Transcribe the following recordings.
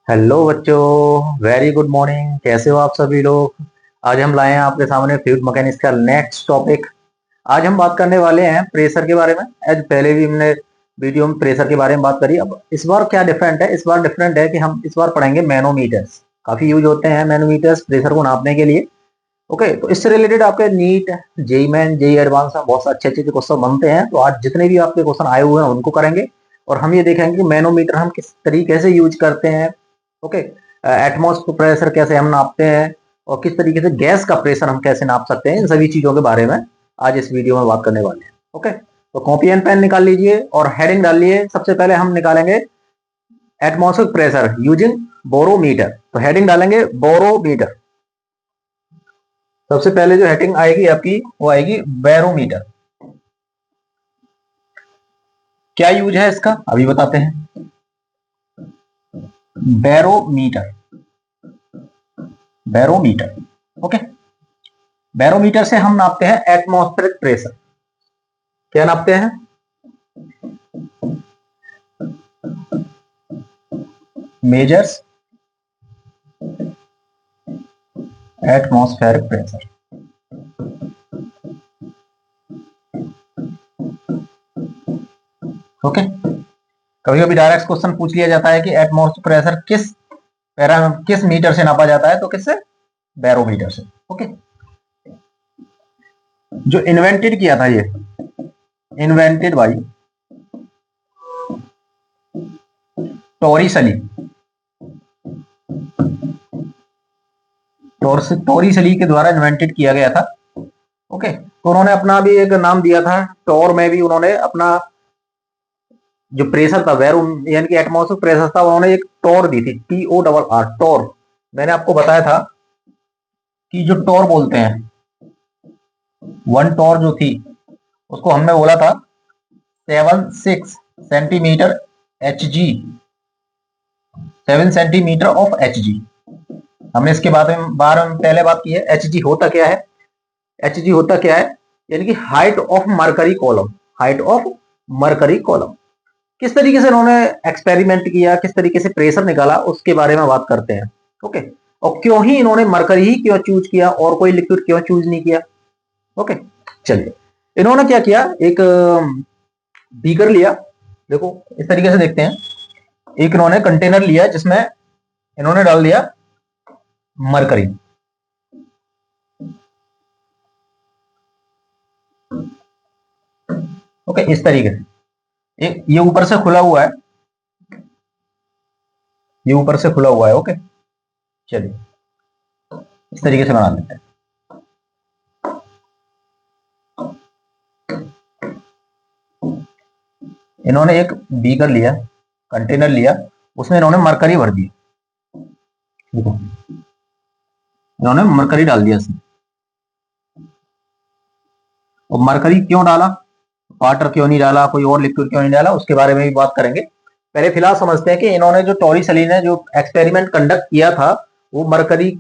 Hello बच्चों, very good morning. कैसे हो आप सभी लोग। आज हम लाए हैं आपके सामने फ्लूइड मैकेनिक्स का नेक्स्ट टॉपिक। आज हम बात करने वाले हैं प्रेशर के बारे में। आज पहले भी हमने वीडियो में प्रेशर के बारे में बात करी। अब इस बार क्या डिफरेंट है, इस बार डिफरेंट है कि हम इस बार पढ़ेंगे मैनोमीटर्स। काफी यूज होते हैं मैनोमीटर्स प्रेशर को नापने के लिए। ओके, तो इससे रिलेटेड आपके NEET, JEE main, JEE advance में बहुत अच्छे अच्छे क्वेश्चन बनते हैं। तो आज जितने भी आपके क्वेश्चन आए हुए हैं उनको करेंगे। और हम ये देखेंगे कि मैनोमीटर हम किस तरीके से यूज करते हैं। ओके, एटमॉस्फेयर प्रेशर कैसे हम नापते हैं, और किस तरीके से गैस का प्रेशर हम कैसे नाप सकते हैं, इन सभी चीजों के बारे में आज इस वीडियो में बात करने वाले हैं। ओके, तो कॉपी एंड पेन निकाल लीजिए और हेडिंग डालिए। सबसे पहले हम निकालेंगे एटमॉस्फेरिक प्रेशर यूजिंग बोरोमीटर। तो हेडिंग डालेंगे बोरोमीटर। सबसे पहले जो हेडिंग आएगी आपकी वो आएगी बैरोमीटर। क्या यूज है इसका अभी बताते हैं। Barometer, barometer. ओके, बैरोमीटर से हम नापते हैं एटमॉस्फेरिक प्रेशर। क्या नापते हैं? Measures atmospheric pressure. ओके, कभी कभी डायरेक्ट क्वेश्चन पूछ लिया जाता है कि एटमॉस्फेरिक प्रेशर किस मीटर से नापा जाता है, तो किससे? बैरोमीटर से। ओके, जो इन्वेंटेड किया था, ये इन्वेंटेड बाय टोरिसली। टोरिसली के द्वारा इन्वेंटेड किया गया था। ओके, तो उन्होंने अपना भी एक नाम दिया था। टोर में भी उन्होंने अपना जो प्रेशर था, बैरो यानी कि एटमॉस्फेरिक प्रेशर था, उन्होंने एक टोर दी थी, TORR, टोर। मैंने आपको बताया था कि जो टोर बोलते हैं, वन टोर जो थी उसको हमने बोला था 76 centimetre HG, 7 centimetre of HG। हमने इसके बारे में पहले बात की है। HG होता क्या है? HG होता क्या है? यानी कि height of mercury column. Height of mercury column. किस तरीके से इन्होंने एक्सपेरिमेंट किया, किस तरीके से प्रेशर निकाला, उसके बारे में बात करते हैं। ओके, और क्यों ही इन्होंने मरकरी ही क्यों चूज किया और कोई लिक्विड क्यों चूज नहीं किया। ओके, चलिए। इन्होंने क्या किया, एक बीकर लिया। देखो इस तरीके से देखते हैं। एक इन्होंने कंटेनर लिया जिसमें इन्होंने डाल दिया मरकरी। ओके, इस तरीके से ये ऊपर से खुला हुआ है, ये ऊपर से खुला हुआ है। ओके, चलिए इस तरीके से बना लेते हैं। इन्होंने एक बीकर लिया, कंटेनर लिया, उसमें इन्होंने मरकरी भर दी। देखो इन्होंने मरकरी डाल दिया इसमें। और मरकरी क्यों डाला, वाटर क्यों नहीं डाला, कोई और लिक्विड क्यों नहीं डाला, उसके बारे में भी बात करेंगे। पहले फिलहाल समझते हैं कि इन्होंने जो टॉरिसली ने जो एक्सपेरिमेंट कंडक्ट किया था वो मरकरी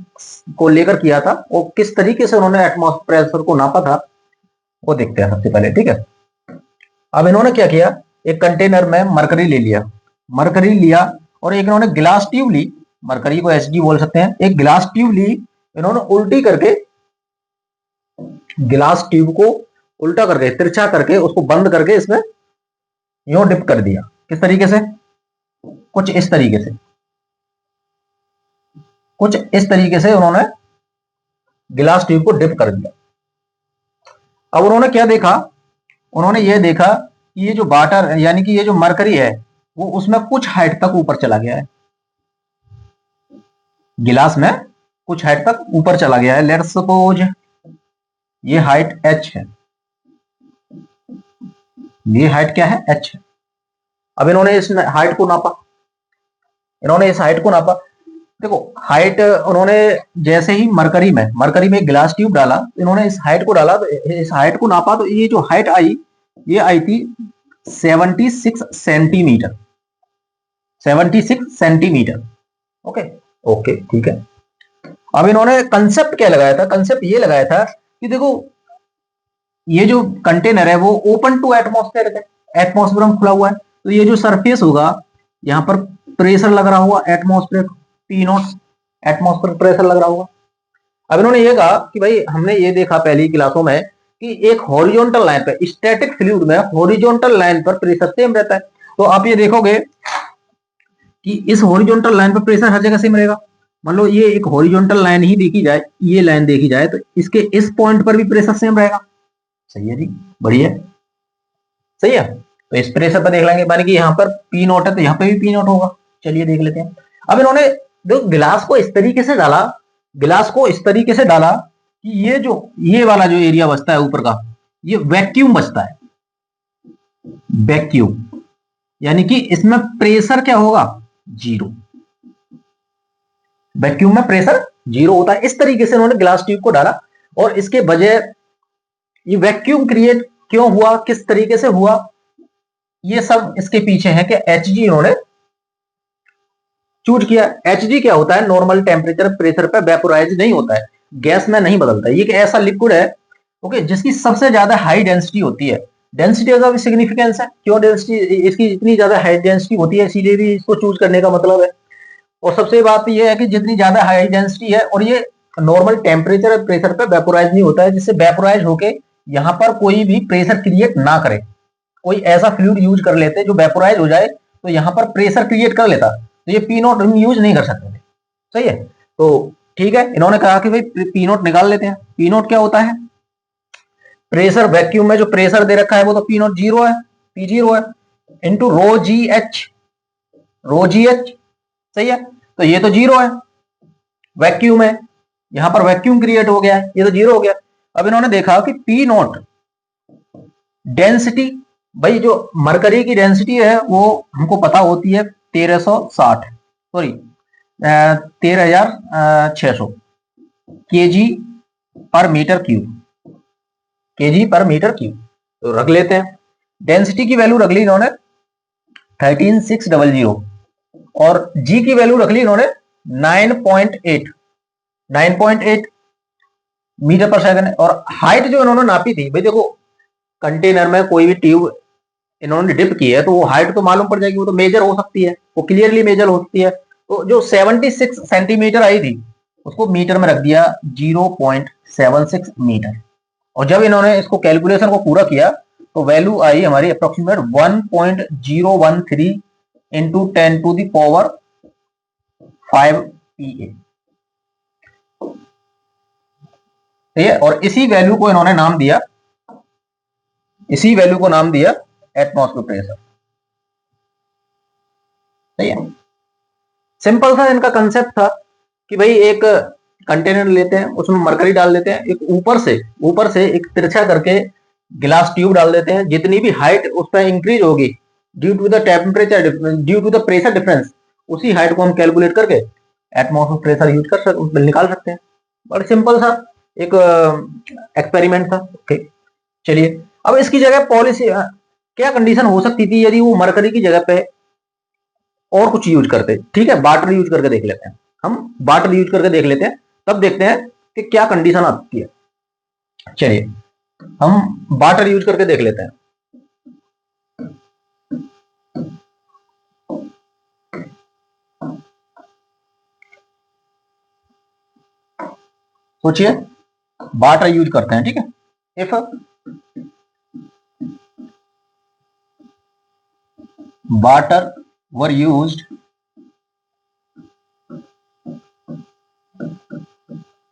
को लेकर किया था, और किस तरीके से उन्होंने एटमॉस्फेरिक प्रेशर को नापा था वो देखते हैं सबसे पहले। ठीक है, अब इन्होंने क्या किया, एक कंटेनर में मरकरी ले लिया। मरकरी लिया और एक इन्होंने गिलास ट्यूब ली। मरकरी को HG बोल सकते हैं। एक गिलास ट्यूब ली इन्होंने, उल्टी करके गिलास ट्यूब को उल्टा करके, तिरछा करके, उसको बंद करके इसमें यूं डिप कर दिया। किस तरीके से? कुछ इस तरीके से, कुछ इस तरीके से उन्होंने गिलास ट्यूब को डिप कर दिया। अब उन्होंने क्या देखा, उन्होंने ये देखा कि ये जो वाटर यानी कि ये जो मरकरी है वो उसमें कुछ हाइट तक ऊपर चला गया है। गिलास में कुछ हाइट तक ऊपर चला गया है। लेट्स सपोज ये हाइट H है, ये हाइट क्या है? H है। अब इन्होंने इस हाइट को नापा, इन्होंने इस हाइट को नापा। देखो हाइट उन्होंने जैसे ही मरकरी में एक गिलास ट्यूब डाला, इन्होंने इस हाइट को डाला, तो इस हाइट को नापा, तो ये जो हाइट आई, ये आई थी 76 सेंटीमीटर। 76 सेंटीमीटर। ओके, ओके ठीक है। अब इन्होंने कंसेप्ट क्या लगाया था? कंसेप्ट ये लगाया था कि देखो ये जो कंटेनर है वो ओपन टू एटमॉस्फेयर है, एटमॉस्फेयर में खुला हुआ है, तो ये जो सरफेस होगा यहाँ पर प्रेशर लग रहा होगा एटमॉस्फेरिक P0 एटमॉस्फेरिक प्रेशर लग रहा होगा। अब इन्होंने ये कहा कि भाई हमने ये देखा पहली क्लासों में कि एक हॉरिजॉन्टल लाइन पर, स्टैटिक फ्लूइड में हॉरिजॉन्टल लाइन पर प्रेशर सेम रहता है। तो आप ये देखोगे कि इस हॉरिजॉन्टल लाइन पर प्रेशर हर जगह सेम रहेगा। मान लो ये एक हॉरिजॉन्टल लाइन ही देखी जाए, ये लाइन देखी जाए, तो इसके इस पॉइंट पर भी प्रेशर सेम रहेगा। सही है जी, बढ़िया, सही है। तो इस प्रेशर पर देख लेंगे, माने कि यहाँ पर P0 है तो यहाँ पे भी P0 होगा। चलिए देख लेते हैं। अब इन्होंने जो गिलास को इस तरीके से डाला, गिलास को इस तरीके से डाला कि ये वाला जो एरिया बचता है ऊपर का, ये वैक्यूम बचता है, वैक्यूम, यानी कि इसमें प्रेशर क्या होगा, जीरो। वैक्यूम में प्रेशर जीरो होता है। इस तरीके से उन्होंने ग्लास ट्यूब को डाला और इसके बजाय ये वैक्यूम क्रिएट क्यों हुआ, किस तरीके से हुआ, ये सब इसके पीछे है कि Hg इन्होंने चूज किया। Hg क्या होता है, नॉर्मल टेम्परेचर प्रेशर पे वेपोराइज नहीं होता है, गैस में नहीं बदलता है। ये एक ऐसा लिक्विड है ओके जिसकी सबसे ज्यादा हाई डेंसिटी होती है। डेंसिटी का भी सिग्निफिकेंस है, क्यों डेंसिटी इसकी इतनी ज्यादा हाई डेंसिटी होती है, इसीलिए भी इसको चूज करने का मतलब है। और सबसे बात यह है कि जितनी ज्यादा हाई डेंसिटी है और ये नॉर्मल टेम्परेचर प्रेशर पे वेपोराइज नहीं होता है, जिससे वेपोराइज होके यहाँ पर कोई भी प्रेशर क्रिएट ना करे। कोई ऐसा फ्लूइड यूज कर लेते जो वेपोराइज हो जाए तो यहाँ पर प्रेशर क्रिएट कर लेता, तो ये P0 हम यूज नहीं कर सकते थे। सही है, तो ठीक है, इन्होंने कहा कि भाई P0 निकाल लेते हैं। P0 क्या होता है, प्रेशर, वैक्यूम में जो प्रेशर दे रखा है वो तो P0 जीरो है, P0 है, इंटू रो जी एच, रो जी एच। सही है, तो ये तो जीरो है, वैक्यूम है, यहां पर वैक्यूम क्रिएट हो गया है, ये तो जीरो हो गया। अब इन्होंने देखा कि P0 डेंसिटी, भाई जो मरकरी की डेंसिटी है वो हमको पता होती है 1360, sorry 13,600 kg per metre cube, kg per metre cube. तो रख लेते हैं, डेंसिटी की वैल्यू रख ली इन्होंने 13600 और जी की वैल्यू रख ली इन्होंने 9.8 मीटर पर सेकंड। और हाइट जो इन्होंने नापी थी, भाई देखो कंटेनर में कोई भी ट्यूब इन्होंने डिप की है तो वो हाइट तो मालूम पड़ जाएगी, वो तो मेजर हो सकती है, वो क्लियरली मेजर हो सकती है। तो जो 76 सेंटीमीटर आई थी उसको मीटर में रख दिया 0.76 मीटर। और जब इन्होंने इसको कैलकुलेशन को पूरा किया तो वैल्यू आई हमारी approximate 1.013 into 10 to the power 5 PA। ठीक है, और इसी वैल्यू को इन्होंने नाम दिया, इसी वैल्यू को नाम दिया एटमॉस्फेरिक प्रेशर। सही है, सिंपल सा इनका कंसेप्ट था कि भाई एक कंटेनर लेते हैं, उसमें मरकरी डाल देते हैं, एक ऊपर से एक तिरछा करके गिलास ट्यूब डाल देते हैं, जितनी भी हाइट उस पर इंक्रीज होगी due to the temperature, due to the pressure difference, उसी हाइट को हम कैलकुलेट करके एटमॉस्फेरिक प्रेशर यूज कर निकाल सकते हैं। बड़ा सिंपल सा एक एक्सपेरिमेंट था। ओके, चलिए अब इसकी जगह पॉलिसी क्या कंडीशन हो सकती थी यदि वो मरकरी की जगह पे और कुछ यूज करते। ठीक है, वाटर यूज करके देख लेते हैं, हम वाटर यूज करके देख लेते हैं, तब देखते हैं कि क्या कंडीशन आती है। चलिए हम वाटर यूज करके देख लेते हैं। सोचिए, वाटर यूज करते हैं, ठीक है। If water were used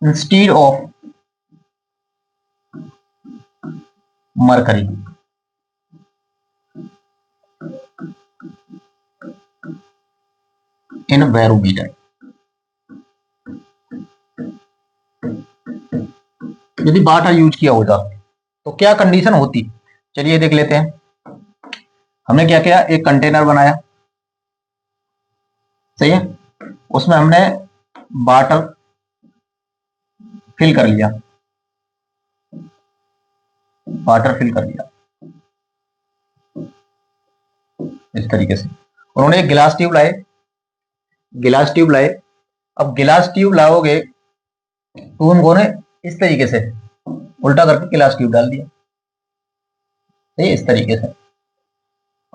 instead of mercury in barometer, यदि वाटर यूज किया होता तो क्या कंडीशन होती। चलिए देख लेते हैं। हमने क्या किया, एक कंटेनर बनाया, सही है, उसमें हमने वाटर फिल कर लिया, वाटर फिल कर लिया इस तरीके से। उन्होंने एक गिलास ट्यूब लाए, गिलास ट्यूब लाए। अब गिलास ट्यूब लाओगे तो उन्होंने इस तरीके से उल्टा करके गिलास ट्यूब डाल दिया, इस तरीके से।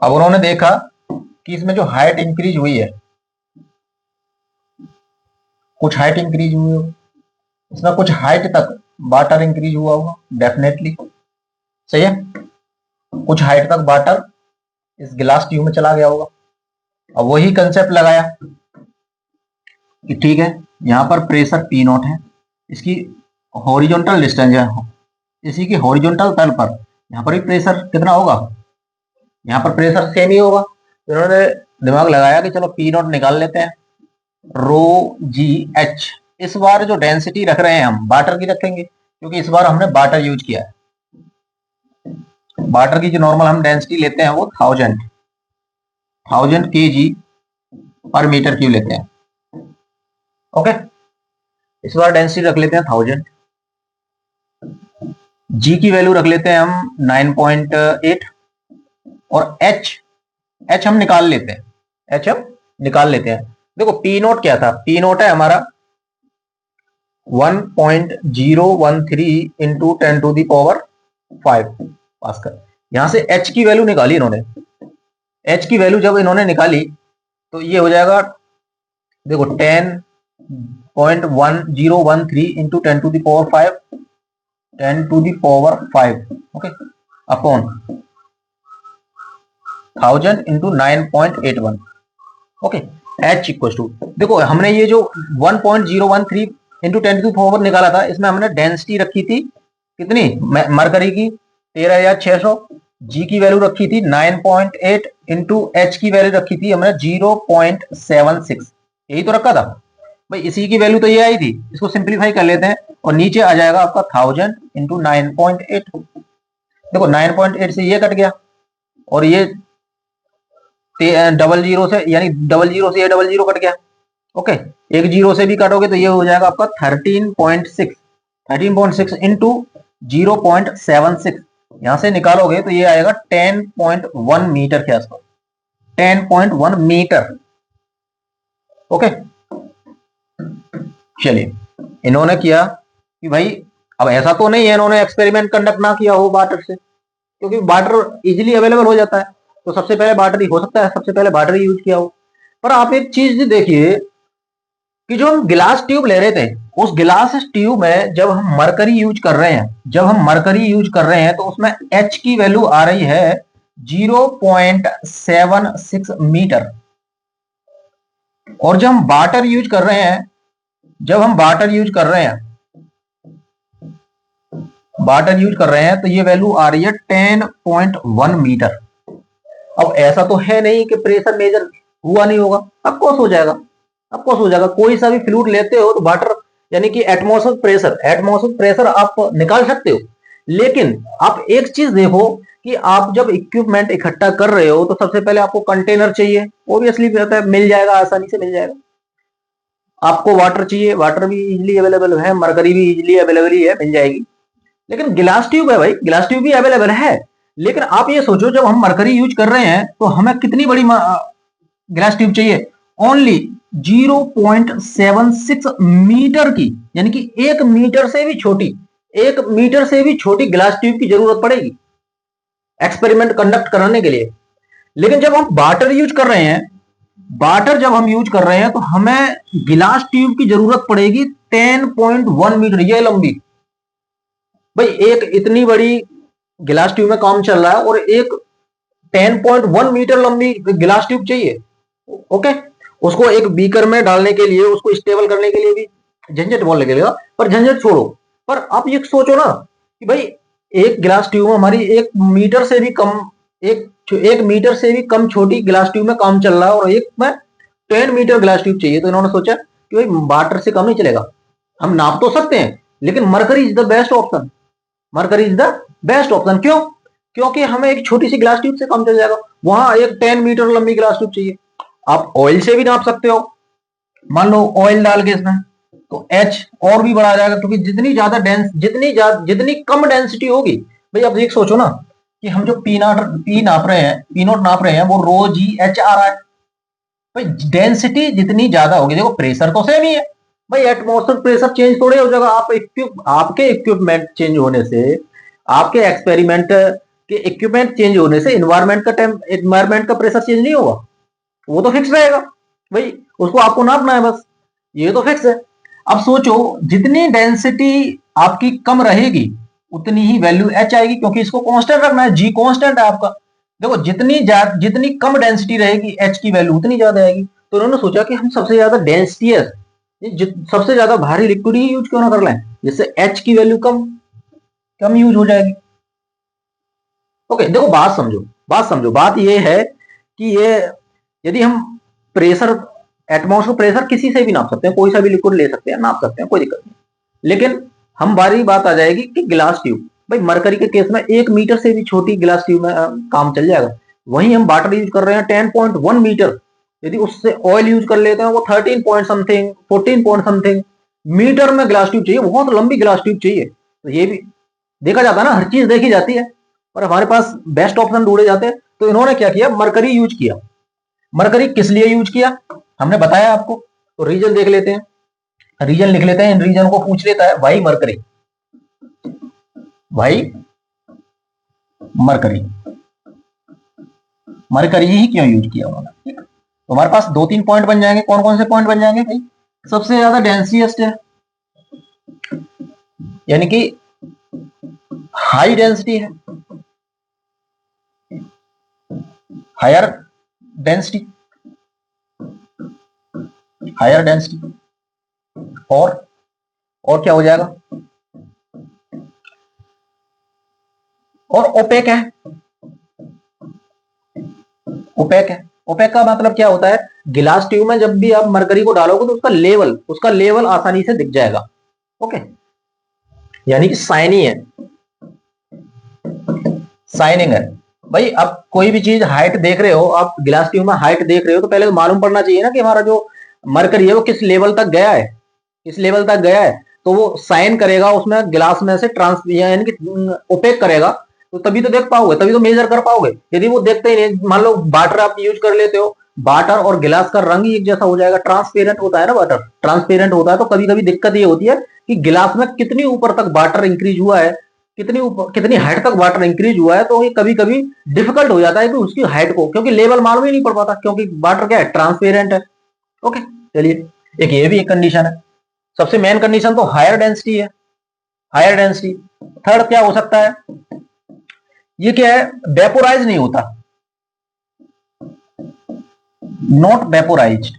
अब उन्होंने देखा कि इसमें जो हाइट इंक्रीज हुई है कुछ हाइट इंक्रीज हुई होगी, इसमें कुछ हाइट तक वाटर इंक्रीज हुआ होगा डेफिनेटली, सही है। कुछ हाइट तक वाटर इस गिलास ट्यूब में चला गया होगा। अब वही कंसेप्ट लगाया कि ठीक है, यहां पर प्रेशर पी नॉट है, इसकी हॉरिजॉन्टल डिस्टेंस है, इसी की हॉरिजॉन्टल तल पर यहाँ पर भी प्रेशर कितना होगा, यहाँ पर प्रेशर सेम ही होगा। तो इन्होंने दिमाग लगाया कि चलो पी नॉट निकाल लेते हैं, रो जी एच। इस बार जो डेंसिटी रख रहे हैं हम वाटर की रखेंगे, क्योंकि इस बार हमने वाटर यूज किया है। वाटर की जो नॉर्मल हम डेंसिटी लेते हैं वो 1000 kg पर मीटर क्यूब लेते हैं। ओके, इस बार डेंसिटी रख लेते हैं 1000, जी की वैल्यू रख लेते हैं हम 9.8 और एच हम निकाल लेते हैं, देखो पी नोट क्या था, पी नोट है हमारा 1.013 इंटू 10⁵ पास्कल। यहां से एच की वैल्यू निकाली इन्होंने, एच की वैल्यू जब इन्होंने निकाली तो ये हो जाएगा, देखो 10.1013 into 10⁵ okay, upon 1000 into 9.81 okay. H equal to, देखो हमने ये जो 1.013 इंटू 10⁴ निकाला था, इसमें हमने डेंसिटी रखी थी कितनी, मरकरी की 13,600, जी की वैल्यू रखी थी 9.8 इंटू एच की वैल्यू रखी थी हमने 0.76, यही तो रखा था भाई, इसी की वैल्यू तो ये आई थी। इसको सिंप्लीफाई कर लेते हैं और नीचे आ जाएगा आपका 1000 इंटू 9.8, देखो 9.8 से ये कट गया और ये 00 से, यानी 00 से ये 00 कट गया। ओके, एक जीरो से भी काटोगे तो ये हो जाएगा आपका 13.6 इंटू 0.76, यहां से निकालोगे तो ये आएगा 10.1 मीटर के आसपास, 10.1 मीटर। ओके, चलिए इन्होंने किया कि भाई, अब ऐसा तो नहीं है इन्होंने एक्सपेरिमेंट कंडक्ट ना किया हो वाटर से, क्योंकि वाटर इजीली अवेलेबल हो जाता है, तो सबसे पहले वाटर ही हो सकता है, सबसे पहले वाटर ही यूज किया हो। पर आप एक चीज देखिए कि जो हम गिलास ट्यूब ले रहे थे, उस गिलास ट्यूब में जब हम मरकरी यूज कर रहे हैं, तो उसमें एच की वैल्यू आ रही है 0.76 मीटर, और जब हम वाटर यूज कर रहे हैं, तो ये वैल्यू आ रही है 10.1 मीटर। अब ऐसा तो है नहीं कि प्रेशर मेजर हुआ नहीं होगा, ऑफकोर्स हो जाएगा, कोई सा भी फ्लूइड लेते हो तो वाटर यानी कि एटमॉस्फेरिक प्रेशर आप निकाल सकते हो। लेकिन आप एक चीज देखो कि आप जब इक्विपमेंट इकट्ठा कर रहे हो तो सबसे पहले आपको कंटेनर चाहिए, ओब्वियसली मिल जाएगा, आसानी से मिल जाएगा। आपको वाटर चाहिए, वाटर भी इजीली अवेलेबल है, मरकरी भी इजीली अवेलेबल ही है, मिल जाएगी। लेकिन गिलास ट्यूब है भाई, गिलास ट्यूब भी अवेलेबल है, लेकिन आप ये सोचो जब हम मरकरी यूज कर रहे हैं तो हमें कितनी बड़ी गिलास ट्यूब चाहिए, ओनली 0.76 मीटर की, यानी कि 1 मीटर से भी छोटी गिलास ट्यूब की जरूरत पड़ेगी एक्सपेरिमेंट कंडक्ट कराने के लिए। लेकिन जब हम वाटर यूज कर रहे हैं, तो हमें गिलास ट्यूब की जरूरत पड़ेगी 10.1 मीटर, ये लंबी भाई, एक इतनी बड़ी गिलास ट्यूब में काम चल रहा है और एक 10.1 मीटर लंबी गिलास ट्यूब चाहिए। ओके, उसको एक बीकर में डालने के लिए, उसको स्टेबल करने के लिए भी झंझट बहुत लगेगा, पर झंझट छोड़ो। पर आप ये सोचो ना कि भाई एक गिलास ट्यूब हमारी 1 मीटर से भी कम छोटी गिलास ट्यूब में काम चल रहा है, और एक में 10 मीटर गिलास ट्यूब चाहिए। तो इन्होंने सोचा कि भाई वाटर से कम नहीं चलेगा, हम नाप तो सकते हैं, लेकिन mercury is the best option. क्यों? क्योंकि हमें एक छोटी सी गिलास ट्यूब से काम चल जाएगा, वहां एक 10 मीटर लंबी गिलास ट्यूब चाहिए। आप ऑयल से भी नाप सकते हो, मान लो ऑयल डाल के इसमें, तो एच और भी बढ़ा जाएगा, क्योंकि जितनी कम डेंसिटी होगी भाई। आप एक सोचो ना कि हम जो पी नोट नाप रहे हैं वो रो जी एच आ रहा है भाई, डेंसिटी जितनी ज्यादा होगी, देखो प्रेशर तो सेम ही है भाई, एटमॉस्फेरिक प्रेशर चेंज थोड़े हो जाएगा। आपके इक्विपमेंट चेंज होने से, आपके एक्सपेरिमेंट के इक्विपमेंट चेंज होने से एनवायरमेंट का प्रेशर चेंज नहीं होगा, वो तो फिक्स रहेगा भाई, उसको आपको नापना है बस, ये तो फिक्स है। अब सोचो, जितनी डेंसिटी आपकी कम रहेगी उतनी ही वैल्यू एच आएगी, क्योंकि इसको कांस्टेंट रखना है, जी कांस्टेंट है आपका। देखो, जितनी कम डेंसिटी रहेगी एच की वैल्यू उतनी ज्यादा आएगी। तो उन्होंने सोचा कि हम सबसे ज्यादा डेंसिटियस, सबसे ज्यादा भारी लिक्विड ही यूज क्यों ना कर लें, जिससे एच की वैल्यू कम कम यूज हो जाएगी। ओके, देखो बात समझो, बात ये है कि ये, यदि हम प्रेशर, एटमॉस्फेयर प्रेशर किसी से भी नाप सकते हैं, कोई सा भी लिक्विड ले सकते हैं, नाप सकते हैं, कोई दिक्कत नहीं। लेकिन हम बारी बात आ जाएगी कि गिलास ट्यूब, भाई मरकरी के केस में 1 मीटर से भी छोटी गिलास ट्यूब में काम चल जाएगा। वहीं हम वाटर यूज कर रहे हैं 10.1 मीटर, यदि उससे ऑयल यूज कर लेते हैं वो 13 point something 14 point something metre में गिलास ट्यूब चाहिए, बहुत लंबी गिलास ट्यूब चाहिए। तो ये भी देखा जाता है ना, हर चीज देखी जाती है, और हमारे पास बेस्ट ऑप्शन ढूंढे जाते हैं। तो इन्होंने क्या किया, मरकरी यूज किया। मरकरी किस लिए यूज किया हमने बताया आपको, तो रीजन देख लेते हैं, रीजन लिख लेते हैं, इन रीजन को पूछ लेता है why mercury, why mercury, mercury ही क्यों यूज किया उन्होंने। तो हमारे पास 2-3 पॉइंट बन जाएंगे। कौन कौन से पॉइंट बन जाएंगे भाई, सबसे ज्यादा डेंसिएस्ट है, यानी कि हाई डेंसिटी है, हायर डेंसिटी, हायर डेंसिटी, और क्या हो जाएगा, और ओपेक है, ओपेक है। ओपेक का मतलब क्या होता है, गिलास ट्यूब में जब भी आप मरकरी को डालोगे तो उसका लेवल आसानी से दिख जाएगा। ओके, यानी कि शाइनी है, शाइनिंग है। भाई अब कोई भी चीज हाइट देख रहे हो, आप गिलास ट्यूब में हाइट देख रहे हो, तो पहले तो मालूम पड़ना चाहिए ना कि हमारा जो मरकरी है वो किस लेवल तक गया है, किस लेवल तक गया है। तो वो साइन करेगा उसमें, गिलास में से ट्रांस यानी कि ओपेक करेगा, तो तभी तो देख पाओगे, तभी तो मेजर कर पाओगे। यदि वो देखते ही नहीं, मान लो वाटर आप यूज कर लेते हो, वाटर और गिलास का रंग ही एक जैसा हो जाएगा, ट्रांसपेरेंट होता है ना वाटर, ट्रांसपेरेंट होता है। तो कभी कभी दिक्कत ये होती है कि गिलास में कितनी ऊपर तक वाटर इंक्रीज हुआ है, कितनी हाइट तक वाटर इंक्रीज हुआ है, तो ये कभी कभी डिफिकल्ट हो जाता है कि उसकी हाइट को, क्योंकि लेवल मालूम ही नहीं पड़ पाता, क्योंकि वाटर क्या है, ट्रांसपेरेंट है। ओके, चलिए, एक ये भी एक कंडीशन है। सबसे मेन कंडीशन तो हायर डेंसिटी है, हायर डेंसिटी। थर्ड क्या हो सकता है, ये क्या है, वेपोराइज नहीं होता, not vaporised,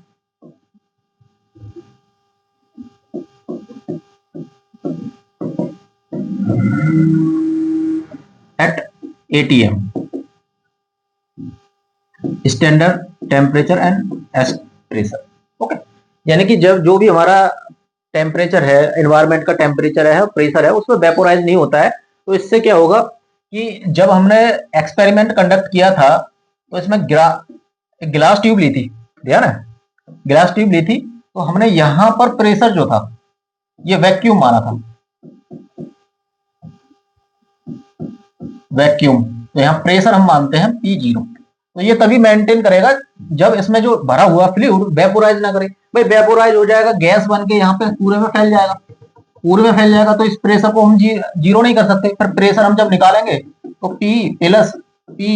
at atm, standard temperature and pressure. Okay, यानी कि जब जो भी हमारा टेम्परेचर है, एनवायरमेंट का टेम्परेचर है, प्रेशर है, उसमें वेपोराइज नहीं होता है। तो इससे क्या होगा कि जब हमने एक्सपेरिमेंट कंडक्ट किया था, तो इसमें गिलास ट्यूब ली थी, ध्यान है, गिलास ट्यूब ली थी, तो हमने यहां पर प्रेशर जो था ये वैक्यूम माना था, वैक्यूम। तो यहाँ प्रेशर हम मानते हैं P0। तो ये तभी मेंटेन करेगा जब इसमें जो भरा हुआ फ्लूइड वेपोराइज ना करे। भाई वेपोराइज हो जाएगा, गैस बन के यहाँ पे पूरे में फैल जाएगा, पूरे में फैल जाएगा, तो इस प्रेशर को हम जीरो नहीं कर सकते। फिर प्रेशर हम जब निकालेंगे तो P प्लस P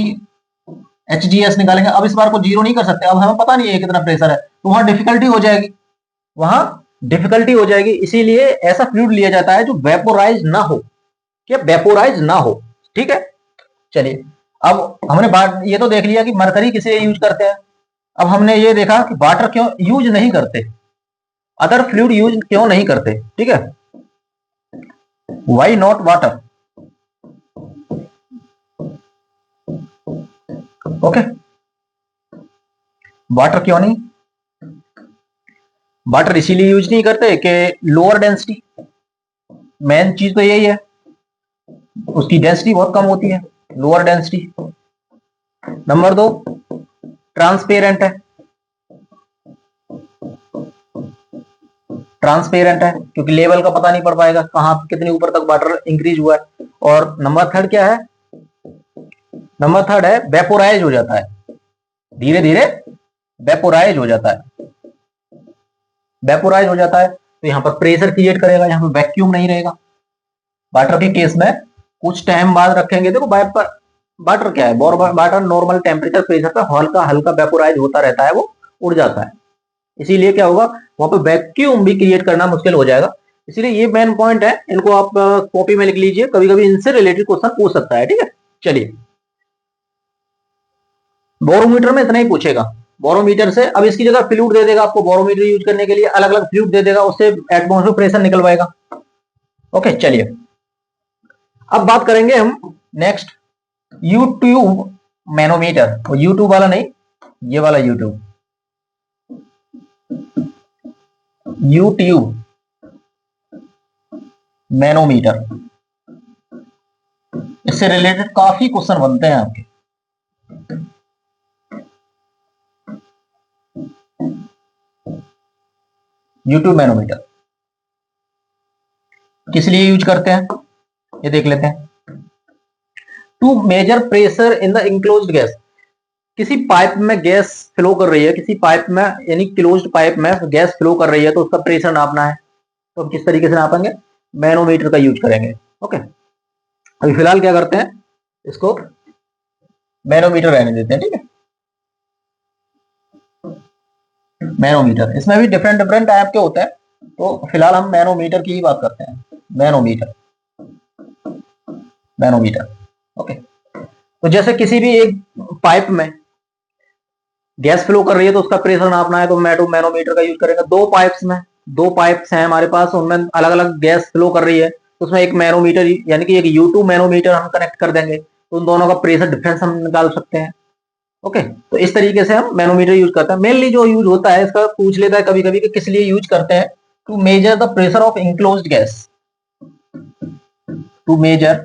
HGS निकालेंगे। अब इस बार को जीरो नहीं कर सकते, अब हमें पता नहीं है कितना प्रेशर है, तो वहां डिफिकल्टी हो जाएगी, वहां डिफिकल्टी हो जाएगी। इसीलिए ऐसा फ्लूइड लिया जाता है जो वेपोराइज ना हो, क्या वेपोराइज ना हो। ठीक है, चलिए, अब हमने बात ये तो देख लिया कि मरकरी किसे यूज करते हैं। अब हमने ये देखा कि वाटर क्यों यूज नहीं करते, अदर फ्लूइड यूज क्यों नहीं करते। ठीक है, why not water. Okay, water क्यों नहीं, वाटर इसीलिए यूज नहीं करते कि लोअर डेंसिटी, मेन चीज तो यही है, उसकी डेंसिटी बहुत कम होती है, लोअर डेंसिटी। नंबर 2, ट्रांसपेरेंट है, ट्रांसपेरेंट है क्योंकि लेवल का पता नहीं पड़ पाएगा कहां कितने ऊपर तक वाटर इंक्रीज हुआ है। और नंबर थर्ड क्या है, नंबर थर्ड है वेपोराइज हो जाता है, धीरे धीरे वेपोराइज हो जाता है, वेपोराइज हो जाता है। तो यहां पर प्रेशर क्रिएट करेगा, यहां पर वैक्यूम नहीं रहेगा। वाटर के केस में कुछ टाइम बाद रखेंगे, देखो वाटर क्या है, वाटर नॉर्मल टेम्परेचर प्रेशर पे हल्का हल्का वेपोराइज होता रहता है, वो उड़ जाता है। इसीलिए क्या होगा, वहां पर वैक्यूम भी क्रिएट करना मुश्किल हो जाएगा। इसलिए ये मेन पॉइंट है, इनको आप कॉपी में लिख लीजिए, कभी कभी इनसे रिलेटेड क्वेश्चन पूछ सकता है। ठीक है, चलिए बोरोमीटर में इतना ही पूछेगा। बोरोमीटर से अब इसकी जगह फ्लूइड दे देगा आपको, बोरोमीटर यूज करने के लिए अलग अलग फ्लूइड दे देगा, उससे एटमॉस्फेरिक प्रेशर निकलवाएगा। ओके चलिए अब बात करेंगे हम नेक्स्ट यूट्यूब मैनोमीटर। वो यूट्यूब वाला नहीं, ये वाला यूट्यूब, यूट्यूब मैनोमीटर। इससे रिलेटेड काफी क्वेश्चन बनते हैं आपके। यूट्यूब मैनोमीटर किस लिए यूज करते हैं ये देख लेते हैं। To measure pressure in the enclosed gas. किसी पाइप में गैस फ्लो कर रही है, किसी पाइप में यानी क्लोज्ड पाइप में गैस फ्लो कर रही है, तो उसका प्रेशर नापना है। तो हम किस तरीके से नापेंगे, मैनोमीटर का यूज करेंगे। ओके अभी फिलहाल क्या करते हैं, इसको मैनोमीटर रहने देते हैं। ठीक है, मैनोमीटर, इसमें भी डिफरेंट डिफरेंट टाइप के होते हैं, तो फिलहाल हम मैनोमीटर की ही बात करते हैं। Manometer, manometer. ओके तो जैसे किसी भी एक पाइप में गैस फ्लो कर रही है तो उसका प्रेशर नापना है, तो मैनोमीटर का यूज करेंगे। दो पाइप्स हैं हमारे पास, उनमें अलग अलग गैस फ्लो कर रही है, तो उसमें एक मैनोमीटर यानी कि एक U2 मैनोमीटर हम कनेक्ट कर देंगे, तो उन दोनों का प्रेशर डिफरेंस हम निकाल सकते हैं। ओके तो इस तरीके से हम मैनोमीटर यूज करते हैं। मेनली जो यूज होता है, इसका पूछ लेता है कभी कभी कि किस लिए यूज करते हैं, to measure the pressure of enclosed gas, to measure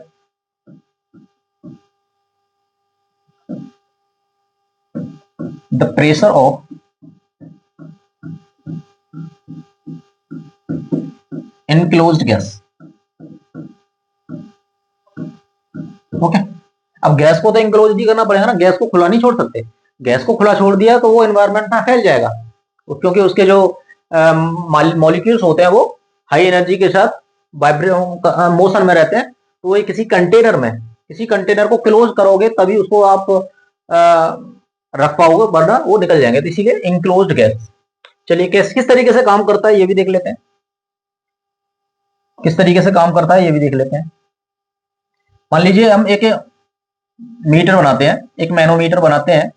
the pressure of enclosed gas। Okay अब गैस को तो इंक्लोज ही करना पड़ेगा ना, गैस को खुला नहीं छोड़ सकते। गैस को खुला छोड़ दिया तो वो एनवायरनमेंट में फैल जाएगा, क्योंकि उसके जो मॉलिक्यूल्स होते हैं वो हाई एनर्जी के साथ मोशन में रहते हैं। तो वो किसी कंटेनर को क्लोज करोगे तभी उसको आप रख पाओगे, वरना वो निकल जाएंगे, तो इसीलिए इंक्लोज्ड गैस। चलिए किस तरीके से काम करता है ये भी देख लेते हैं, किस तरीके से काम करता है ये भी देख लेते हैं। मान लीजिए हम एक मीटर बनाते हैं, एक मैनोमीटर बनाते हैं।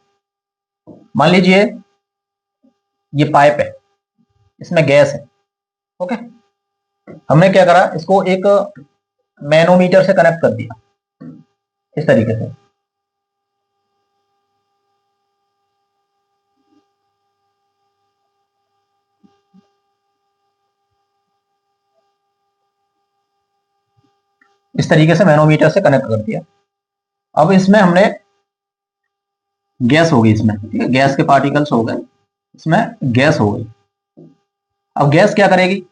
मान लीजिए ये पाइप है, इसमें गैस है। ओके हमने क्या करा, इसको एक मैनोमीटर से कनेक्ट कर दिया इस तरीके से। इस तरीके से मैनोमीटर से कनेक्ट कर दिया। अब इसमें हमने गैस हो गई, इसमें ठीक है, गैस के पार्टिकल्स हो गए, इसमें गैस हो गई। अब गैस क्या करेगी,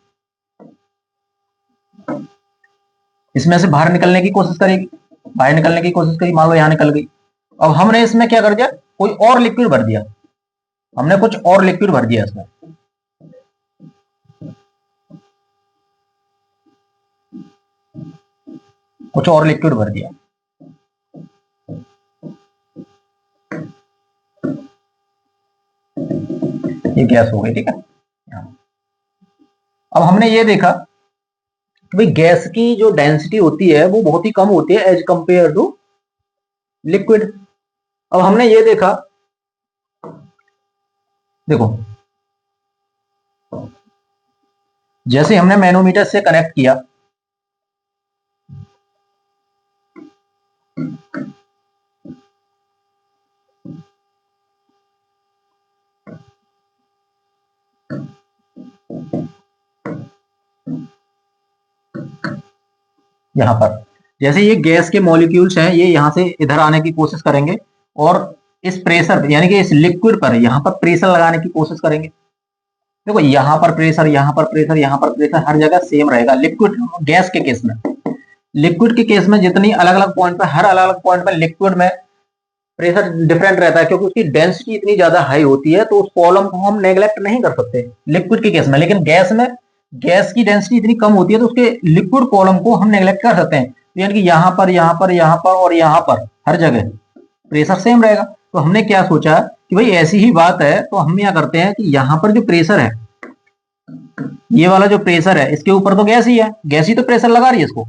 इसमें से बाहर निकलने की कोशिश करेगी, बाहर निकलने की कोशिश करी, मान लो यहां निकल गई। अब हमने इसमें क्या कर दिया, कोई और लिक्विड भर दिया, हमने कुछ और लिक्विड भर दिया इसमें। कुछ और लिक्विड भर दिया, ये गैस हो गई। ठीक है अब हमने ये देखा कि भाई गैस की जो डेंसिटी होती है वो बहुत ही कम होती है एज कंपेयर टू लिक्विड। अब हमने ये देखा, देखो जैसे हमने मैनोमीटर से कनेक्ट किया, यहां पर जैसे ये गैस के मॉलिक्यूल्स हैं, ये यहां से इधर आने की कोशिश करेंगे और इस प्रेशर यानी कि इस लिक्विड पर यहां पर प्रेशर लगाने की कोशिश करेंगे। देखो यहां पर प्रेशर, यहां पर प्रेशर, यहां पर प्रेशर, हर जगह सेम रहेगा। लिक्विड गैस के केस में, लिक्विड के केस में जितनी अलग अलग पॉइंट पर, हर अलग अलग पॉइंट पर लिक्विड में प्रेशर डिफरेंट रहता है, क्योंकि उसकी डेंसिटी इतनी ज्यादा हाई होती है, तो उस कॉलम को हम नेग्लेक्ट नहीं कर सकते लिक्विड के केस में। लेकिन गैस में गैस की डेंसिटी इतनी कम होती है तो उसके लिक्विड कॉलम को हम नेग्लेक्ट कर सकते हैं। तो यानी कि यहाँ पर, यहाँ पर, यहाँ पर और यहाँ पर हर जगह प्रेशर सेम रहेगा। तो हमने क्या सोचा कि भाई ऐसी ही बात है, तो हम क्या करते हैं कि यहाँ पर जो प्रेशर है, ये वाला जो प्रेशर है इसके ऊपर तो गैस ही है, गैस ही तो प्रेशर लगा रही है इसको,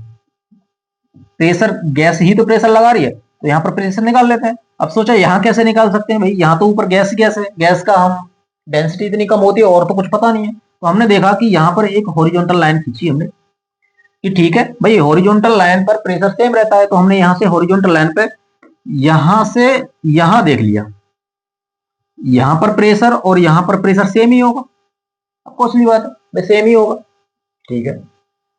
प्रेशर गैस ही तो प्रेशर लगा रही है, तो यहाँ पर प्रेशर निकाल लेते हैं। अब सोचा यहाँ कैसे निकाल सकते हैं भाई, यहाँ तो ऊपर गैस गैस है, गैस का हम डेंसिटी इतनी कम होती है और तो कुछ पता नहीं है। तो हमने देखा कि यहाँ पर एक हॉरिजॉन्टल लाइन खींची हमने कि ठीक है भाई हॉरिजॉन्टल लाइन पर प्रेशर सेम रहता है, तो हमने यहाँ से हॉरिजॉन्टल लाइन पे यहां से यहां देख लिया, यहां पर प्रेशर और यहां पर प्रेशर सेम ही होगा, अब कुछ नहीं बात है सेम ही होगा, ठीक है।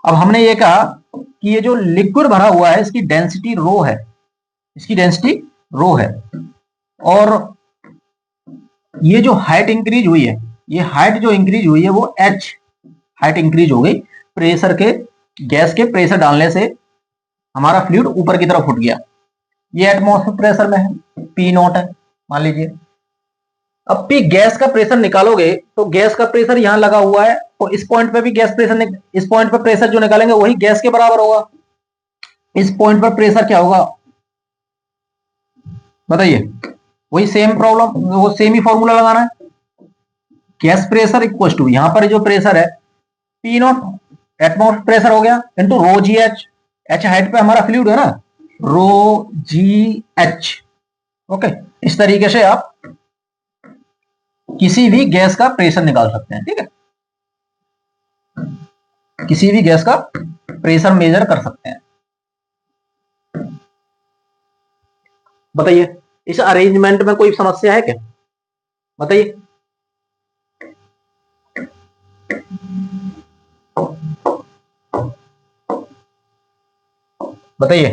अब हमने ये कहा कि ये जो लिक्विड भरा हुआ है इसकी डेंसिटी रो है, इसकी डेंसिटी रो है, और ये जो हाइट इंक्रीज हुई है, ये हाइट जो इंक्रीज हुई है वो h हाइट इंक्रीज हो गई प्रेशर के, गैस के प्रेशर डालने से हमारा फ्लूइड ऊपर की तरफ उठ गया। ये एटमॉस्फेयर प्रेशर में है, पी नॉट है मान लीजिए। अब पी गैस का प्रेशर निकालोगे तो गैस का प्रेशर यहां लगा हुआ है, तो इस पॉइंट पे भी गैस प्रेशर, इस पॉइंट पर प्रेशर जो निकालेंगे वही गैस के बराबर होगा। इस पॉइंट पर प्रेशर क्या होगा बताइए, वही सेम प्रॉब्लम, वो सेम ही फॉर्मूला लगाना है, गैस प्रेशर इक्वल टू यहां पर जो प्रेशर है पी नॉट एटमॉस्फेयर प्रेशर हो गया into rho G H, H height पे हमारा फ्लूइड है ना, रो जी एच। ओके, इस तरीके से आप किसी भी गैस का प्रेशर निकाल सकते हैं, ठीक है, किसी भी गैस का प्रेशर मेजर कर सकते हैं। बताइए इस अरेंजमेंट में कोई समस्या है क्या, बताइए। बताइए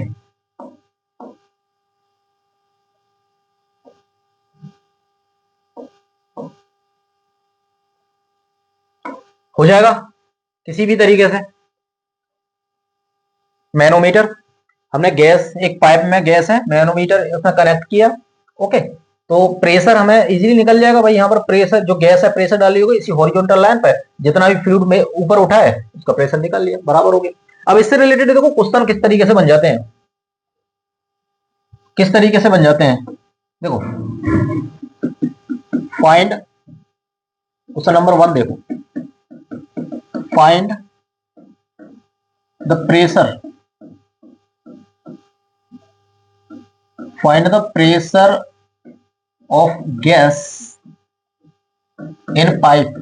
हो जाएगा किसी भी तरीके से। मैनोमीटर, हमने गैस, एक पाइप में गैस है, मैनोमीटर उसमें कनेक्ट किया, ओके, तो प्रेशर हमें इजीली निकल जाएगा भाई। यहाँ पर प्रेशर जो गैस है प्रेशर डाली होगी इसी हॉरिजॉन्टल लाइन पर, जितना भी फ्लूइड में ऊपर उठा है उसका प्रेशर निकाल लिया, बराबर हो गया। अब इससे रिलेटेड देखो क्वेश्चन किस तरीके से बन जाते हैं, किस तरीके से बन जाते हैं देखो, फाइंड, क्वेश्चन नंबर 1 देखो, find the pressure, find the pressure of gas in pipe।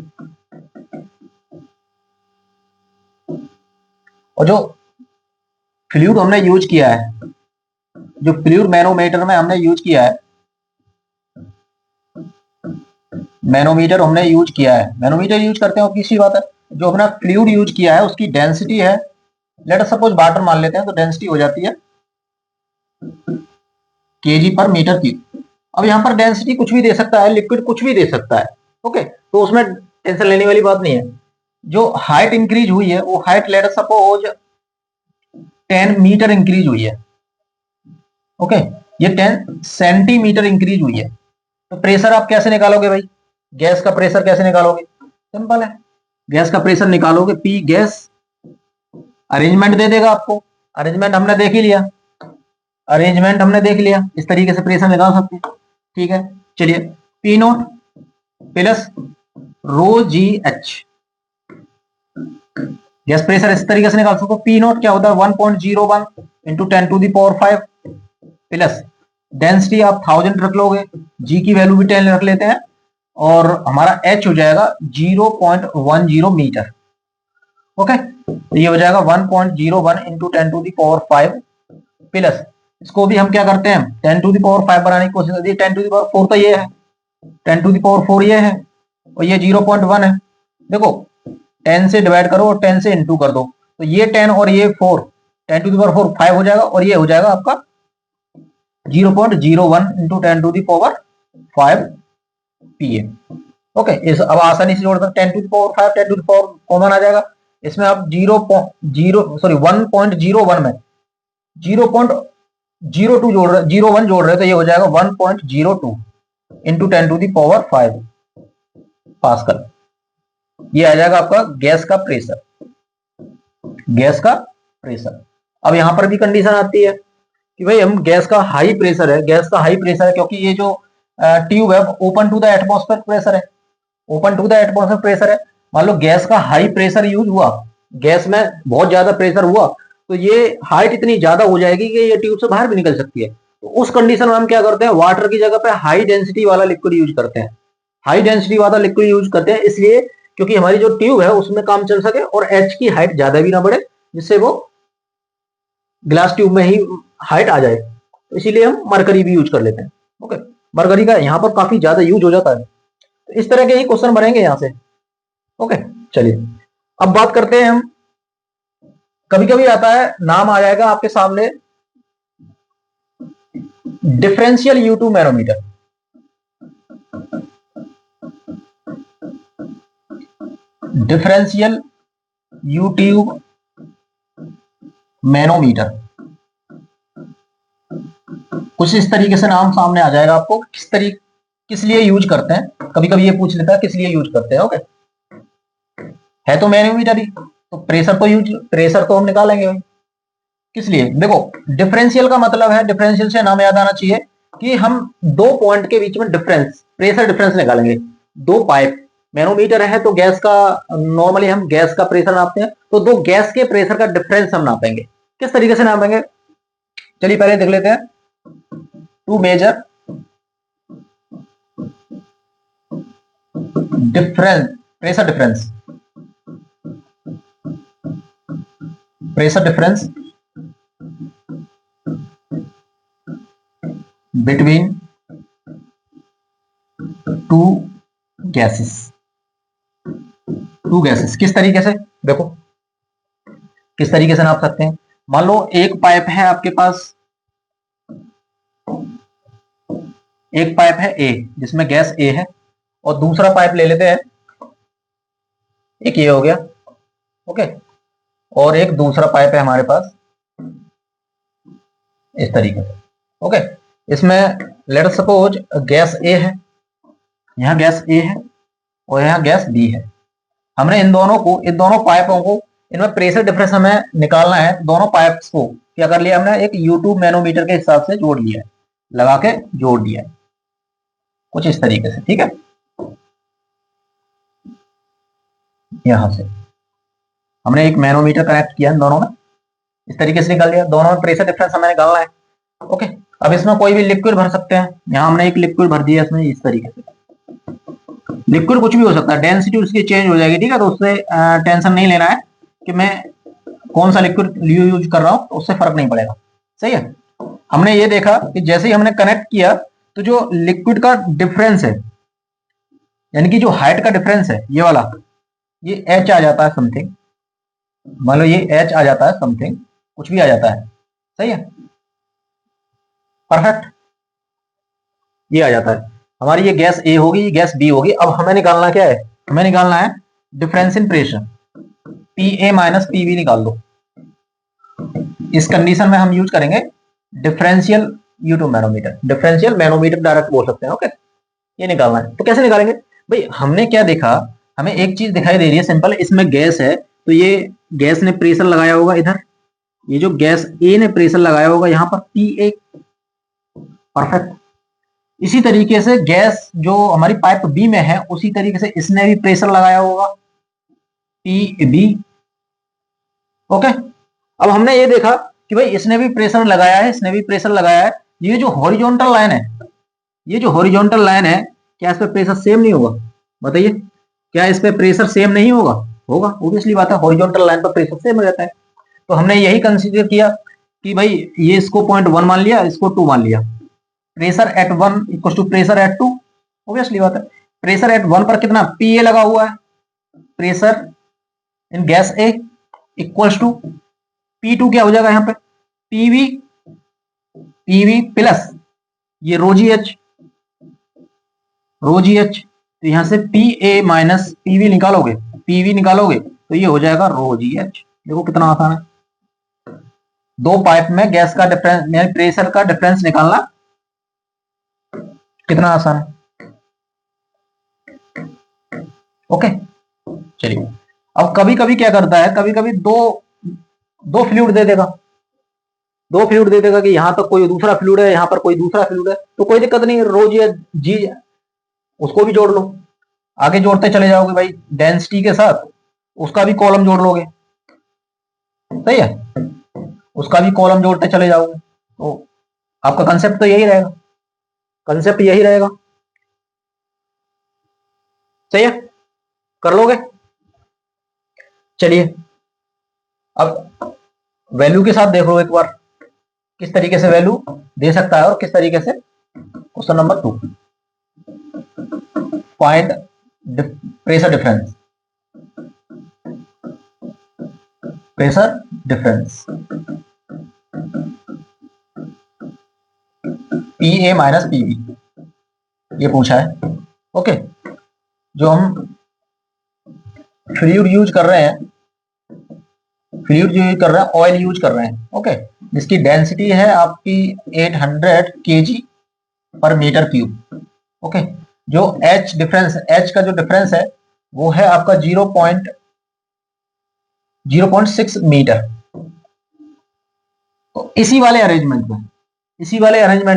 और जो फ्लूइड हमने यूज किया है, जो फ्लूइड मैनोमीटर में हमने यूज किया है, मैनोमीटर हमने यूज किया है, मैनोमीटर यूज करते हो किसी बात है, जो अपना फ्लूइड यूज किया है उसकी डेंसिटी है, लेट अस सपोज वाटर मान लेते हैं, तो डेंसिटी हो जाती है केजी पर मीटर क्यूब। अब यहाँ पर डेंसिटी कुछ भी दे सकता है, लिक्विड कुछ भी दे सकता है, ओके, तो उसमें टेंशन लेने वाली बात नहीं है। जो हाइट इंक्रीज हुई है वो height let us suppose 10 metre increase हुई है, ओके, ये 10 सेंटीमीटर इंक्रीज हुई है, तो प्रेशर आप कैसे निकालोगे भाई, गैस का प्रेशर कैसे निकालोगे, सिंपल है, गैस का प्रेशर निकालोगे पी गैस, अरेंजमेंट दे देगा आपको, अरेंजमेंट हमने देख ही लिया, अरेंजमेंट हमने देख लिया, इस तरीके से प्रेशर निकाल सकते हैं, ठीक है। चलिए P not plus row G H, gas pressure इस तरीके से निकाल सकते हो, पी नॉट क्या होता है 1.01 into 10 to the power 5 plus density आप 1000 रख लोगे, जी की वैल्यू भी 10 रख लेते हैं, और हमारा एच हो जाएगा 0.10 मीटर, ओके, तो ये हो जाएगा 1.01 into 10 to the power 5 plus, इसको भी हम क्या करते हैं 10 टू द पावर 5 बनाने की कोशिश करते हैं, 10 टू द पावर 4 तो ये है, 10 टू द पावर 4 ये है, और ये 0.1 है, देखो 10 से डिवाइड करो और 10 से इंटू कर दो, तो ये 10 और ये 4, 10 टू द पावर 4 5 हो जाएगा, और ये हो जाएगा आपका 0.01 into 10 to the power 5 P A, okay. इस अब आसानी से जोड़ सकते 10 to the power 5 10 to the power common आ जाएगा, इसमें आप 1.01 में 0.02 जोड़ रहे, 0.1 जोड़ रहे, तो ये हो जाएगा 1.02 into 10 to the power 5 pascal, ये आ जाएगा आपका गैस का प्रेशर, गैस का प्रेशर। अब यहां पर भी कंडीशन आती है कि भाई हम गैस का हाई प्रेशर है, गैस का हाई प्रेशर है क्योंकि ये जो ट्यूब है open to the atmosphere pressure है, open to the atmosphere pressure है, मान लो गैस का हाई प्रेशर यूज हुआ, गैस में बहुत ज्यादा प्रेशर हुआ, तो ये हाइट इतनी ज्यादा हो जाएगी कि ये ट्यूब से बाहर भी निकल सकती है। तो उस कंडीशन में हम क्या करते हैं, वाटर की जगह पे हाई डेंसिटी वाला लिक्विड यूज करते हैं। हाई डेंसिटी वाला लिक्विड यूज करते हैं इसलिए क्योंकि हमारी जो ट्यूब है उसमें काम चल सके और एच की हाइट ज्यादा भी ना बढ़े, जिससे वो ग्लास ट्यूब में ही हाइट आ जाए। तो इसीलिए हम मरकरी भी यूज कर लेते हैं। ओके, मरकरी का यहाँ पर काफी ज्यादा यूज हो जाता है। तो इस तरह के ही क्वेश्चन बनेंगे यहाँ से। ओके, चलिए अब बात करते हैं हम, कभी कभी आता है, नाम आ जाएगा आपके सामने, differential U2 manometer. Differential U2 manometer, कुछ इस तरीके से नाम सामने आ जाएगा आपको। किस लिए यूज करते हैं, कभी कभी ये पूछ लेता है किस लिए यूज करते हैं। ओके, है तो मैनोमीटर ही, तो प्रेशर तो हम निकालेंगे भाई। किस लिए, देखो डिफरेंशियल का मतलब है, डिफरेंशियल से नाम याद आना चाहिए कि हम दो पॉइंट के बीच में डिफरेंस, प्रेशर डिफरेंस निकालेंगे। दो पाइप, मैनोमीटर है तो गैस का, नॉर्मली हम गैस का प्रेशर नापते हैं, तो दो गैस के प्रेशर का डिफरेंस हम नापेंगे। किस तरीके से नापेंगे, चलिए पहले देख लेते हैं। To measure difference, pressure difference between two gases. किस तरीके से, देखो किस तरीके से नाप सकते हैं। मान लो एक पाइप है आपके पास, एक पाइप है ए जिसमें गैस ए है, और दूसरा पाइप ले लेते हैं, एक ये हो गया। ओके, और एक दूसरा पाइप है हमारे पास इस तरीके से। ओके, इसमें लेट सपोज गैस ए है, यहां गैस ए है और यहां गैस बी है। हमने इन दोनों पाइपों को, इनमें प्रेशर डिफरेंस हमें निकालना है। दोनों पाइप्स को क्या कर लिया हमने, एक U2 मैनोमीटर के हिसाब से जोड़ लिया है, लगा के जोड़ दिया है कुछ इस तरीके से। ठीक है, यहां से हमने एक मैनोमीटर कनेक्ट किया इन दोनों में, इस तरीके से निकाल लिया। दोनों में प्रेशर डिफरेंस हमें निकालना है। ओके, अब इसमें कोई भी लिक्विड भर सकते हैं, यहां हमने एक लिक्विड भर दिया इसमें इस तरीके से। लिक्विड कुछ भी हो सकता है, डेंसिटी उसकी चेंज हो जाएगी। ठीक है, तो उससे टेंशन नहीं लेना है कि मैं कौन सा लिक्विड यूज कर रहा हूं, तो उससे फर्क नहीं पड़ेगा। सही है, हमने ये देखा कि जैसे ही हमने कनेक्ट किया तो जो लिक्विड का डिफरेंस है, यानी कि जो हाइट का डिफरेंस है ये वाला, ये H आ जाता है समथिंग। मान लो ये H आ जाता है समथिंग, कुछ भी आ जाता है। सही है, परफेक्ट, ये आ जाता है। हमारी ये गैस ए होगी, ये गैस बी होगी। अब हमें निकालना क्या है, हमें निकालना है difference in pressure, PA minus PB निकाल दो। इस कंडीशन में हम यूज करेंगे differential U2 manometer. Differential manometer direct बोल सकते हैं। ओके, ये निकालना है। तो कैसे निकालेंगे भाई, हमने क्या देखा, हमें एक चीज दिखाई दे रही है सिंपल, इसमें गैस है तो ये गैस ने प्रेशर लगाया होगा इधर, ये जो गैस ए ने प्रेशर लगाया होगा यहाँ पर PA। परफेक्ट, इसी तरीके से गैस जो हमारी पाइप बी में है उसी तरीके से इसने भी प्रेशर लगाया होगा PB। ओके, अब हमने ये देखा कि भाई इसने भी प्रेशर लगाया है, इसने भी प्रेशर लगाया है। ये जो हॉरिजॉन्टल लाइन है, ये जो हॉरिजॉन्टल लाइन है, क्या इस पे प्रेशर सेम नहीं होगा, बताइए, क्या इस पे प्रेशर सेम नहीं होगा, होगा, ऑब्वियसली बात है, हॉरिजॉन्टल लाइन पर प्रेशर सेम हो जाता है। तो हमने यही कंसीडर किया कि भाई ये इसको 0.1 मान लिया, इसको 2 मान लिया। Pressure at 1 equal to pressure at 2, obviously बात है। प्रेशर एट 1 पर कितना PA लगा हुआ है, pressure in gas A equals to P2, क्या हो जाएगा यहाँ पे PV प्लस ये रोजी एच, तो यहां से PA माइनस PV निकालोगे, PV निकालोगे तो ये हो जाएगा रोजी एच। देखो कितना आसान है, दो पाइप में गैस का डिफरेंस यानी प्रेशर का डिफरेंस निकालना कितना आसान है। ओके, चलिए अब कभी कभी क्या करता है, कभी कभी दो फ्लूइड दे देगा, कि यहां तक कोई दूसरा फ्लूइड है, यहां पर कोई दूसरा फ्लूइड है, तो कोई दिक्कत नहीं, रो जी उसको भी जोड़ लो। आगे जोड़ते चले जाओगे भाई, डेंसिटी के साथ उसका भी कॉलम जोड़ लोगे, सही है, उसका भी कॉलम जोड़ते चले जाओगे, तो आपका कंसेप्ट तो यही रहेगा, कंसेप्ट यही रहेगा, सही है, कर लोगे। चलिए अब वैल्यू के साथ देख लो एक बार, किस तरीके से वैल्यू दे सकता है और किस तरीके से। Question number 2, find pressure difference, pressure difference P A minus P B, ये पूछा है। ओके, जो हम फ्लूइड यूज कर रहे हैं, फ्लूइड यूज कर रहे हैं, ऑयल यूज कर रहे हैं, ओके, जिसकी डेंसिटी है आपकी 800 kg per metre cube, okay, जो एच डिफरेंस, एच का जो डिफरेंस है वो है आपका 0.6 मीटर। तो इसी वाले अरेंजमेंट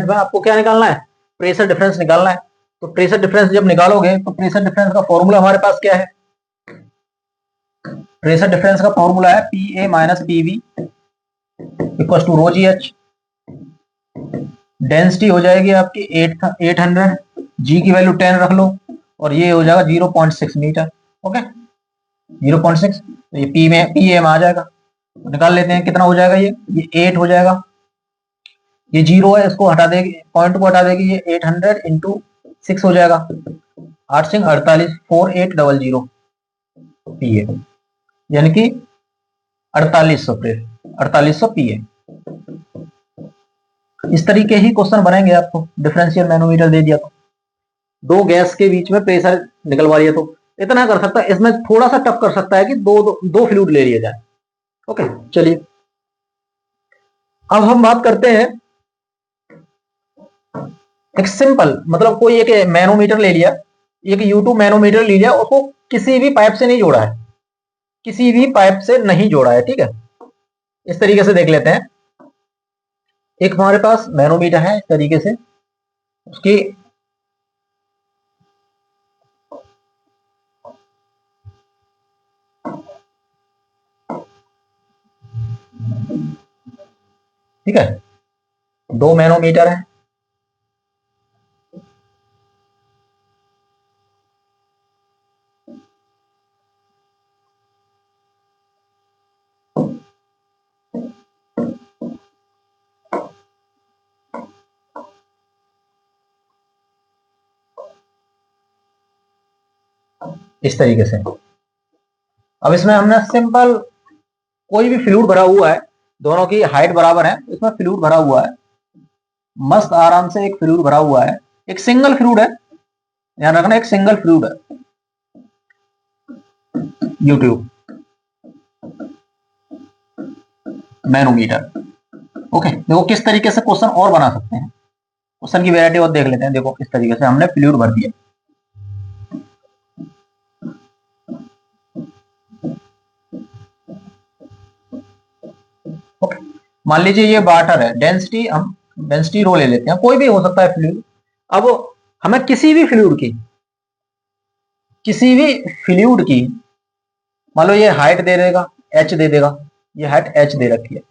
में आपको क्या निकालना है, प्रेशर डिफरेंस निकालना है। तो प्रेशर डिफरेंस जब निकालोगे तो प्रेशर डिफरेंस का फॉर्मूला हमारे पास क्या है, प्रेशर डिफरेंस का फॉर्मूला है P A minus P B equal to rho G H. Density हो जाएगी आपकी 800, जी की वैल्यू 10 रख लो, और ये हो जाएगा 0.6 मीटर, ओके, 0.6, तो ये पी ए में आ जाएगा। तो निकाल लेते हैं कितना हो जाएगा, ये 8 हो जाएगा, ये 0 है, इसको हटा देगी, पॉइंट को हटा देगी, ये 800 इंटू 6 हो जाएगा, 8 सिंह 48, 4800 पी ए, यानी कि 4800 पी ए। इस तरीके ही क्वेश्चन बनेंगे आपको, डिफरेंशियल मैनोमीटर दे दिया तो, दो गैस के बीच में प्रेशर निकलवा लिया, तो इतना कर सकता है। इसमें थोड़ा सा टफ कर सकता है कि दो फ्लूइड ले लिया जाए। ओके, चलिए अब हम बात करते हैं एक सिंपल, मतलब कोई एक मैनोमीटर ले लिया, एक U2 मैनोमीटर ले लिया, उसको किसी भी पाइप से नहीं जोड़ा है, किसी भी पाइप से नहीं जोड़ा है, ठीक है। इस तरीके से देख लेते हैं, एक हमारे पास मैनोमीटर है इस तरीके से, उसकी ठीक है, दो मैनोमीटर है, इस तरीके से। अब इसमें हमने सिंपल कोई भी फ्लूइड भरा हुआ है, दोनों की हाइट बराबर है, इसमें फ्लूइड भरा हुआ है, मस्त आराम से एक फ्लूइड भरा हुआ है, एक सिंगल फ्लूइड है, ध्यान रखना, एक सिंगल फ्लूइड है, यूट्यूब मैनोमीटर। ओके, देखो किस तरीके से क्वेश्चन और बना सकते हैं, क्वेश्चन की वैरायटी और देख लेते हैं। देखो किस तरीके से हमने फ्लूइड भर दिया, ओके, मान लीजिए ये वाटर है, डेंसिटी हम डेंसिटी रो ले लेते हैं, कोई भी हो सकता है फ्लूइड। अब हमें किसी भी फ्लूइड की मान लो ये हाइट दे देगा, एच दे देगा, ये हाइट एच दे रखी है,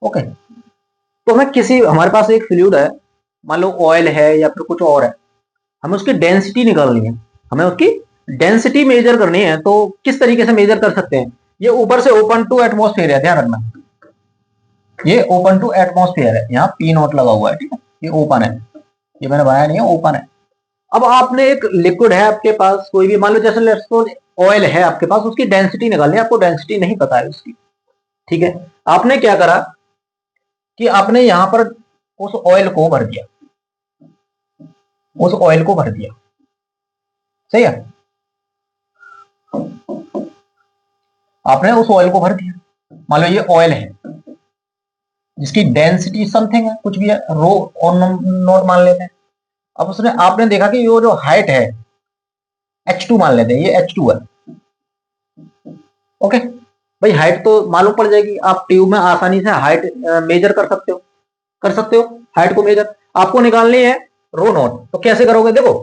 ओके, तो हमें हमारे पास एक फ्लूइड है, मान लो ऑयल है या फिर कुछ और है, हमें उसकी डेंसिटी निकालनी है, हमें उसकी डेंसिटी मेजर करनी है। तो किस तरीके से मेजर कर सकते हैं, ये ऊपर से ओपन टू एटमॉस्फेयर है, ध्यान रखना, ये ओपन टू एटमॉस्फेयर है, यहाँ पी नॉट लगा हुआ है, ठीक है, ये ओपन है, ये मैंने बनाया नहीं है, ओपन है। अब आपने एक लिक्विड है आपके पास, कोई भी मान लो जैसे लेट्स सपोज ऑयल है आपके पास, उसकी डेंसिटी निकालनी है, आपको डेंसिटी नहीं पता है उसकी, ठीक है। आपने क्या करा कि आपने यहां पर उस ऑयल को भर दिया, सही है, आपने उस ऑयल को भर दिया, मान लो ये ऑयल है जिसकी डेंसिटी समथिंग है, कुछ भी है, रो और नॉट मान लेते हैं। अब उसने आपने देखा कि ये जो हाइट है H2 मान लेते हैं, ये H2 है, ओके, भाई हाइट तो मालूम पड़ जाएगी, आप ट्यूब में आसानी से हाइट मेजर कर सकते हो हाइट को मेजर। आपको निकालनी है रो नॉट, तो कैसे करोगे, देखो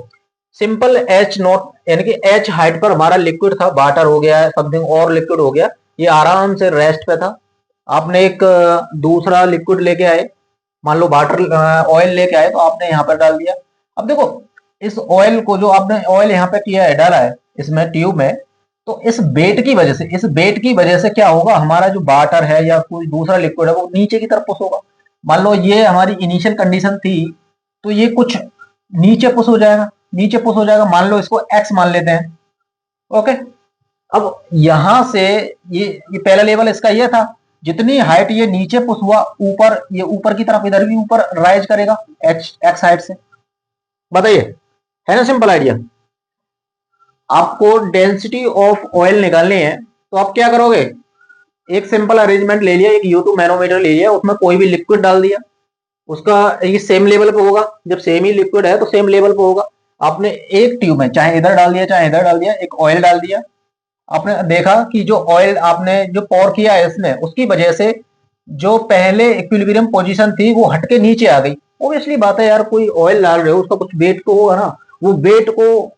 सिंपल एच नॉट यानी कि एच हाइट पर हमारा लिक्विड था, वाटर हो गया, समथिंग और लिक्विड हो गया, ये आराम से रेस्ट पे था। आपने एक दूसरा लिक्विड लेके आए, मान लो वाटर ऑयल लेके आए, तो आपने यहाँ पर डाल दिया। अब देखो इस ऑयल को, जो आपने ऑयल यहाँ पे किया है, डाला है इसमें ट्यूब में, तो इस वेट की वजह से क्या होगा, हमारा जो वाटर है या कोई दूसरा लिक्विड है वो नीचे की तरफ पुश होगा। मान लो ये हमारी इनिशियल कंडीशन थी, तो ये कुछ नीचे पुश हो जाएगा, नीचे पुश हो जाएगा, मान लो इसको एक्स मान लेते हैं। ओके, अब यहां से ये पहला लेवल इसका ये था, जितनी हाइट ये नीचे पुश हुआ, ऊपर ये ऊपर की तरफ इधर भी ऊपर राइज करेगा एच एक्स हाइट से। बताइए, है ना सिंपल आइडिया। आपको डेंसिटी ऑफ ऑयल निकालनी है, तो आप क्या करोगे, एक सिंपल अरेंजमेंट ले लिया, एक U2 मैनोमीटर ले लिया, उसमें कोई भी लिक्विड डाल दिया, उसका ये सेम लेवल पे होगा, जब सेम ही लिक्विड है तो सेम लेवल पे होगा। आपने एक ट्यूब में चाहे इधर डाल दिया चाहे इधर डाल दिया, एक ऑयल डाल दिया, आपने देखा कि जो ऑयल आपने जो पॉर किया है इसमें, उसकी वजह से जो पहले इक्विलिब्रियम पोजीशन थी वो हटके नीचे आ गई। ऑब्वियसली बात है यार, कोई ऑयल डाल रहे हो उसका कुछ वेट तो होगा ना, वो वेट को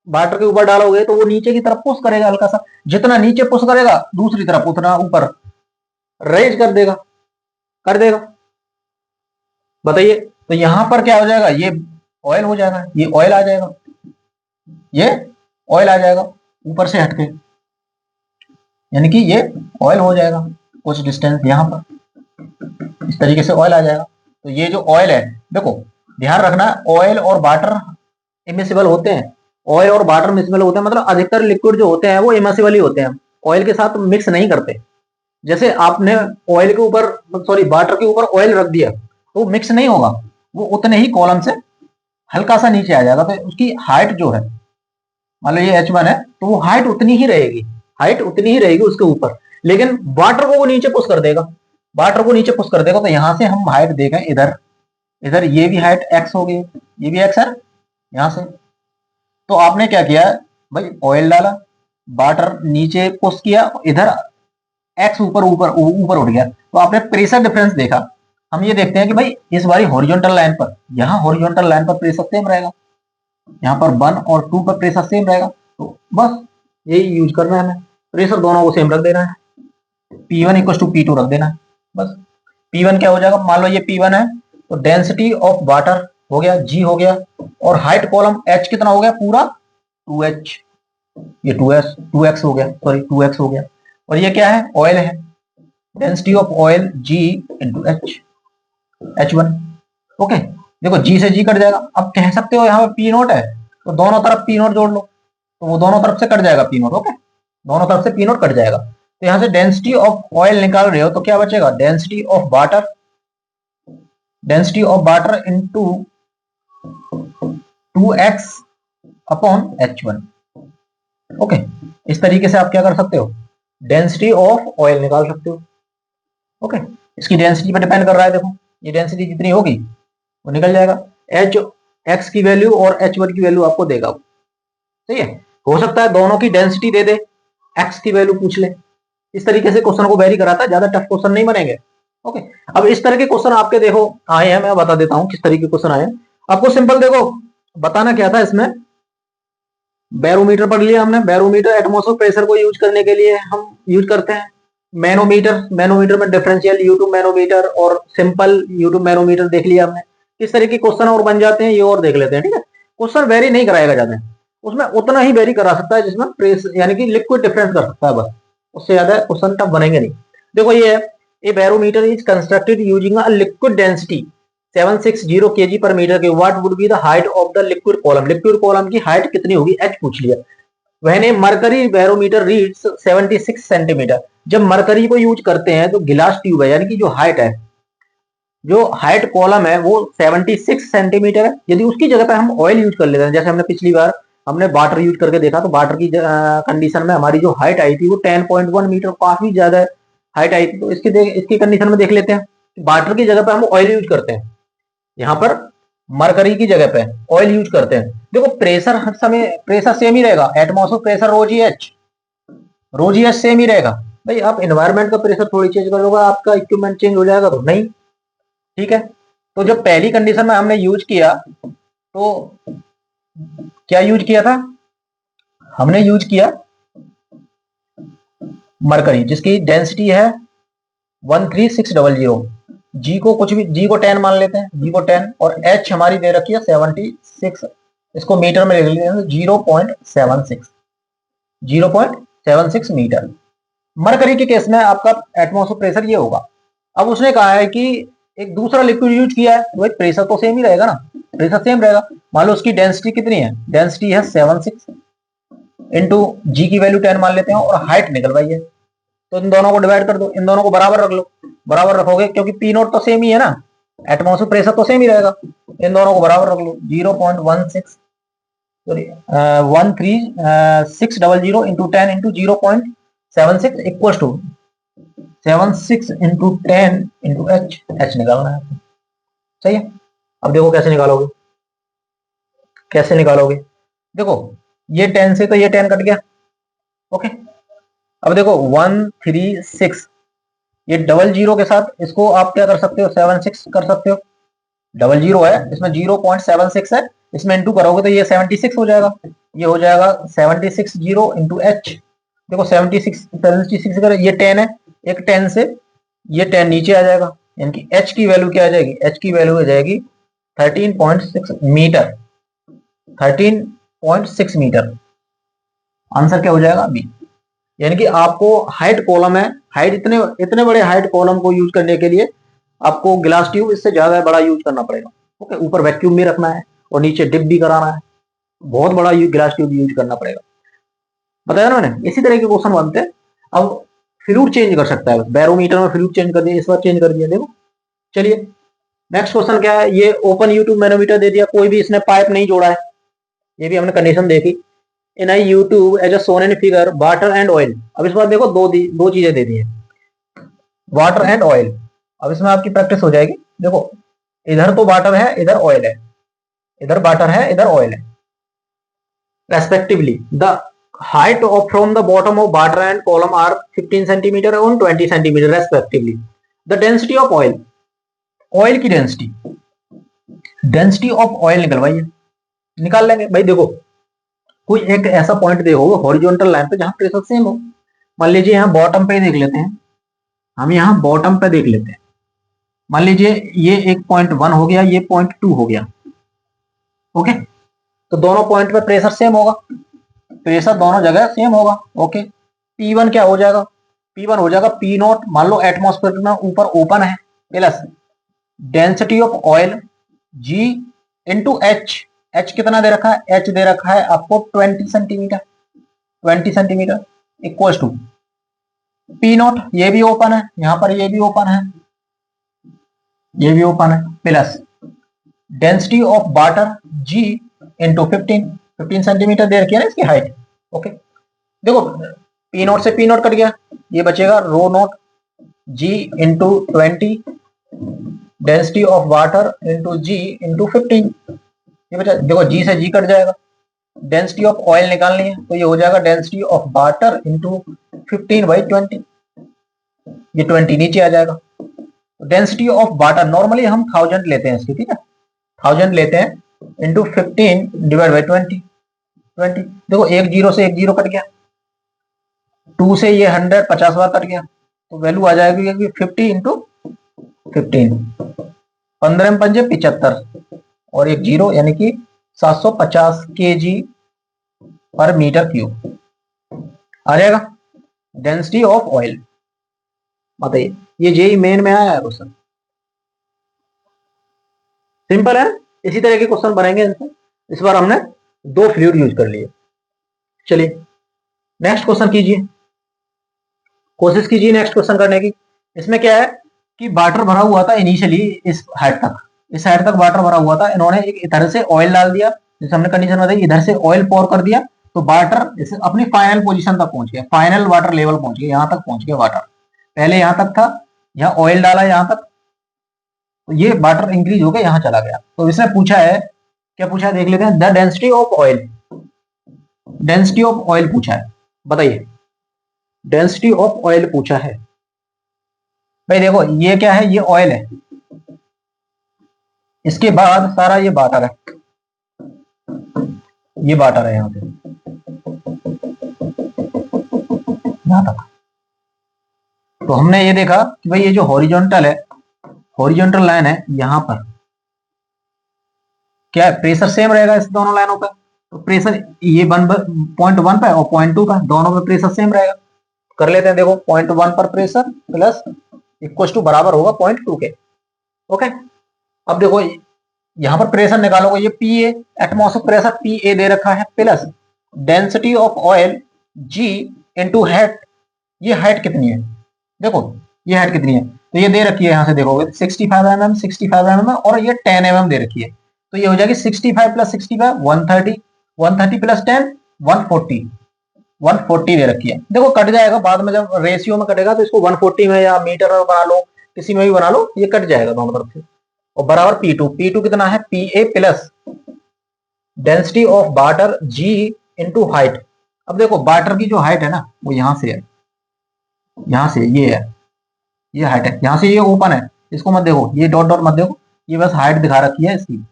वाटर के ऊपर डालोगे तो वो नीचे की तरफ पुश करेगा, हल्का सा, जितना नीचे पुश करेगा दूसरी तरफ उतना ऊपर रेज कर देगा। बताइए, तो यहां पर क्या हो जाएगा, ये ऑयल हो जाएगा, ये ऑयल आ जाएगा, ये ऑयल आ जाएगा ऊपर से हटके, यानी कि ये ऑयल हो जाएगा कुछ डिस्टेंस यहाँ पर, इस तरीके से ऑयल आ जाएगा। तो ये जो ऑयल है, देखो ध्यान रखना, ऑयल और वाटर इमिसिबल होते हैं, ऑयल और वाटर मिसिबल होते हैं, मतलब अधिकतर लिक्विड जो होते हैं वो इमिसिबल ही होते हैं, ऑयल के साथ मिक्स नहीं करते। जैसे आपने ऑयल के ऊपर, सॉरी वाटर के ऊपर ऑयल रख दिया, तो मिक्स नहीं होगा, वो उतने ही कॉलम से हल्का सा नीचे आ जाएगा, तो उसकी हाइट जो है, मान लो ये H1 है, तो वो हाइट उतनी ही रहेगी, हाइट उतनी ही रहेगी उसके ऊपर, लेकिन वाटर को वो नीचे पुश कर देगा, वाटर को नीचे पुश कर देगा। तो यहां से हम हाइट देखें, इधर इधर ये भी हाइट x हो गई, ये भी x है यहां से। तो आपने क्या किया भाई, ऑयल डाला, वाटर नीचे पुश किया, इधर x ऊपर ऊपर ऊपर उठ गया, तो आपने प्रेशर डिफरेंस देखा। हम ये देखते हैं कि भाई इस बारी हॉरिजॉन्टल लाइन पर, यहाँ हॉरिजॉन्टल लाइन पर प्रेशर सेम रहेगा, यहाँ पर 1 और 2 पर प्रेशर सेम रहेगा, तो बस यही यूज करना है हमें, प्रेशर दोनों को सेम रख देना है, P1 इक्वल टू P2 रख देना है बस। P1 क्या हो जाएगा, मान लो ये P1 है, तो डेंसिटी ऑफ वाटर हो गया G हो गया, और हाइट कॉलम H कितना हो गया पूरा 2H, ये 2x हो गया, सॉरी 2x हो गया, और ये क्या है, ऑयल है, density of oil G into H, H1। Okay, देखो G से G कट जाएगा, अब कह सकते हो यहाँ पे P0 है, तो दोनों तरफ P0 जोड़ लो, तो वो दोनों तरफ से कट जाएगा P0। ओके, दोनों तरफ से P0 कट जाएगा, तो यहाँ से डेंसिटी ऑफ ऑयल निकाल रहे हो, तो क्या बचेगा, density of water into 2x upon H1। Okay, इस तरीके से आप क्या कर सकते हो, डेंसिटी ऑफ ऑयल निकाल सकते हो। ओके, इसकी डेंसिटी पर डिपेंड कर रहा है, देखो ये डेंसिटी जितनी होगी वो निकल जाएगा, एच एक्स की वैल्यू और H1 की वैल्यू आपको देगा वो। सही है, हो सकता है दोनों की डेंसिटी दे दे, एक्स की वैल्यू पूछ ले, इस तरीके से क्वेश्चन को वेरी कराता है, ज्यादा टफ क्वेश्चन नहीं बनेंगे। ओके, अब इस तरह के क्वेश्चन आपके देखो आए हैं, मैं बता देता हूं किस तरीके के क्वेश्चन आए हैं आपको। सिंपल देखो बताना क्या था इसमें, बैरोमीटर पढ़ लिया हमने, बैरोमीटर एटमॉस्फेरिक प्रेशर को यूज करने के लिए हम यूज करते हैं। मैनोमीटर में डिफरेंशियल U2 मैनोमीटर और सिंपल U2 मैनोमीटर देख लिया हमने। इस तरह के क्वेश्चन और बन जाते हैं, ये और देख लेते हैं। ठीक है, क्वेश्चन वेरी नहीं कराएगा ज्यादा, उसमें उतना ही वेरी करा सकता है जिसमें प्रेस यानी कि लिक्विड डिफरेंस कर सकता है बस, उससे ज्यादा क्वेश्चन टफ बनेंगे नहीं। देखो ये है, a barometer is constructed using a liquid density 760 kg per meter के, what would be the height of the liquid column, liquid column की हाइट कितनी होगी, H पूछ लिया। वह मरकरी बैरोमीटर रीड्स 76 सेंटीमीटर, जब मरकरी को यूज करते हैं तो गिलास ट्यूब है, यानी कि जो हाइट कॉलम है वो 76 सेंटीमीटर है। यदि उसकी जगह पे हम ऑयल यूज कर लेते हैं, जैसे हमने पिछली बार हमने वाटर यूज करके देखा, तो वाटर की कंडीशन में हमारी जो हाइट आई थी वो 10.1 मीटर, काफी ज्यादा हाइट आई थी। तो इसकी कंडीशन में देख लेते हैं, वाटर की जगह पे हम ऑयल यूज करते हैं, यहाँ पर मरकरी की जगह पे ऑयल यूज करते हैं। देखो प्रेशर हर समय प्रेशर सेम ही रहेगा, एटमॉस्फेरिक प्रेशर रो जी एच सेम ही रहेगा। भाई आप एनवायरमेंट का प्रेशर थोड़ी चेंज करोगे, आपका इक्विपमेंट चेंज हो जाएगा तो नहीं। ठीक है, तो जब पहली कंडीशन में हमने यूज किया तो क्या यूज किया था? हमने यूज किया मरकरी, जिसकी डेंसिटी है 13600। जी को कुछ भी, जी को 10 मान लेते हैं, जी को 10, और एच हमारी दे रखी है 76। इसको मीटर में लिख लेते हैं, 0.76, 0.76 मीटर। मरकरी के केस में आपका एटमॉस्फेरिक प्रेशर ये होगा। अब उसने कहा है कि एक दूसरा लिक्विड यूज किया है, तो भाई प्रेशर तो सेम ही रहेगा ना, प्रेशर सेम रहेगा। मान लो उसकी डेंसिटी कितनी है, डेंसिटी है 76 इंटू जी की वैल्यू 10 मान लेते हैं, और हाइट निकलवाई है, तो इन दोनों को डिवाइड कर दो, इन दोनों को बराबर रख लो। बराबर रखोगे क्योंकि पी नोट तो सेम ही है ना, एटमॉस्फेरिक प्रेशर तो सेम ही रहेगा, इन दोनों को बराबर रख लो। 0.16 sorry 13600 into 10 into 0.76 equal to 76 into 10 into H, H निकालना है। सही है। अब देखो कैसे निकालोगे, कैसे निकालोगे। देखो ये 10 से तो ये 10 कट गया, ओके। अब देखो 136, ये डबल जीरो के साथ इसको आप क्या कर सकते हो, 76 कर सकते हो। डबल जीरो है, इसमें 0.76 है, इसमें इंटू करोगे तो ये 76 हो जाएगा। ये हो जाएगा 76 जीरो इंटू एच। देखो 76 कर, ये 10 है, एक 10 से ये 10 नीचे आ जाएगा, यानी कि एच की वैल्यू क्या आ जाएगी, एच की वैल्यू आ जाएगी 13.6 मीटर, 13.6 मीटर। आंसर क्या हो जाएगा, बी। यानी कि आपको हाइट कॉलम है, हाइट इतने इतने बड़े हाइट कॉलम को यूज करने के लिए आपको ग्लास ट्यूब इससे ज्यादा बड़ा यूज करना पड़ेगा। ओके, ऊपर वैक्यूम भी रखना है और नीचे डिप भी कराना है, बहुत बड़ा ग्लास ट्यूब यूज करना पड़ेगा। बताया ना मैंने, इसी तरह के क्वेश्चन बनते हैं। अब फ्लूइड चेंज कर सकता है, बैरोमीटर में फ्लूइड चेंज कर दिया, इस बार चेंज कर दिया। देखो चलिए नेक्स्ट क्वेश्चन क्या है, ये ओपन यूट्यूब मैनोमीटर दे दिया, कोई भी इसने पाइप नहीं जोड़ा है, ये भी हमने कंडीशन देखी। In a U tube as a shown in figure water and oil. अब इस बार देखो दो चीजें दे दी है, वाटर एंड ऑयल। अब इसमें आपकी प्रैक्टिस हो जाएगी। देखो इधर तो वाटर है, इधर ऑयल है, इधर वाटर है, इधर ऑयल है, respectively the height of from the bottom of water and column are 15 centimeter and 20 centimeter respectively. The density of oil, oil की डेंसिटी, डेंसिटी ऑफ ऑयल निकलवाइए, निकाल लेंगे भाई। देखो कोई एक ऐसा पॉइंट देखो हॉरिजॉन्टल लाइन पे जहां प्रेशर सेम हो। मान लीजिए यहाँ बॉटम पे देख लेते हैं, हम यहाँ बॉटम पे देख लेते हैं। मान लीजिए ये एक पॉइंट 1 हो गया, ये पॉइंट 2 हो गया, ओके। तो दोनों पॉइंट पे प्रेशर सेम होगा, प्रेशर दोनों जगह सेम होगा, ओके। P1 क्या हो जाएगा, P1 हो जाएगा P नॉट, मान लो एटमॉस्फेयर में ऊपर ओपन है, plus density of oil G into H. H कितना दे रखा है, एच दे रखा है आपको 20 centimetre, 20 centimetre equal to P naught, ये भी ओपन है, यहाँ पर ये भी ओपन है, ये भी ओपन है, plus density of water G into 15 centimetre दे रखी है ना इसकी हाइट, ओके। देखो पी नोट से पी नोट कट गया, ये बचेगा rho naught G into 20 density of water into G into 15, ये बचा। देखो जी से जी कट जाएगा, डेंसिटी ऑफ ऑयल निकालनी है तो ये हो जाएगा डेंसिटी ऑफ वाटर इंटू 15/20, ये 20 नीचे आ जाएगा। डेंसिटी ऑफ वाटर नॉर्मली हम 1000 लेते हैं इसकी, ठीक है, 1000 लेते हैं इंटू 15 डिवाइड बाई 20। देखो एक जीरो से एक जीरो कट गया, 2 से ये 100 50 बार कट गया, तो वैल्यू आ जाएगी 50 इंटू 15, 15 पंजे 75 और एक जीरो, यानी कि 750 kg पर मीटर क्यूब आ जाएगा डेंसिटी ऑफ ऑयल। बताइए, ये जेई मेन में आया है क्वेश्चन, सिंपल है। इसी तरह के क्वेश्चन बनेंगे इनसे। इस बार हमने दो फ्लूइड यूज कर लिए। चलिए नेक्स्ट क्वेश्चन कीजिए, कोशिश कीजिए नेक्स्ट क्वेश्चन करने की। इसमें क्या है कि वाटर भरा हुआ था इनिशियली इस हाइट तक, इस हाइट तक वाटर भरा हुआ था, इन्होंने एक इधर से ऑयल डाल दिया, जैसे हमने कंडीशन बताई, इधर से ऑयल पोर कर दिया, तो वाटर अपनी फाइनल पोजीशन तक पहुंच गया, फाइनल वाटर लेवल पहुंच गया, यहां तक पहुंच गया वाटर। पहले यहां तक था, यहाँ ऑयल डाला यहां तक, तो ये वाटर इंक्रीज होकर यहां चला गया। तो इसने पूछा है, क्या पूछा है देख लेते हैं, the density of oil, density of oil पूछा है। बताइए डेंसिटी ऑफ ऑयल पूछा है। भाई देखो ये क्या है, ये ऑयल है, इसके बाद सारा ये वाटर है, ये वाटर है यहाँ से यहाँ तक। तो हमने ये देखा कि भाई ये जो हॉरिजॉन्टल है, हॉरिजॉन्टल लाइन है, यहाँ पर क्या है, प्रेशर सेम रहेगा इस दोनों लाइनों पे। तो प्रेशर ये 1.1 पे और 0.2 पे, दोनों पे प्रेशर सेम रहेगा। कर लेते हैं, देखो 0.1 पर प्रेशर प्लस इक्वल टू बराबर होगा 0.2 के। ओके, अब देखो यहां पर प्रेशर निकालोगे, ये P A, atmospheric pressure P A दे रखा है, plus density of oil G into height. ये हाइट कितनी है, देखो ये हाइट कितनी है, तो ये दे रखी है, यहां से देखोगे 65 mm, 65 mm और ये 10 mm दे रखी है। तो ये हो जाएगी 65 प्लस 65 130, 130 प्लस 10 140, 140 दे रखी है। देखो कट जाएगा बाद में, जब रेशियो में कटेगा तो इसको 140 में या मीटर में बना लो, किसी में भी बना लो, ये कट जाएगा दोनों तरफ से। और बराबर P2, P2 कितना है, P A plus density of water G into height. अब देखो वाटर की जो हाइट है ना, वो यहां से है, यहां से ये है, ये हाइट है, यहां से ये ओपन है, इसको मत देखो, ये डॉट डॉट मत देखो, ये बस हाइट दिखा रखी है इसकी।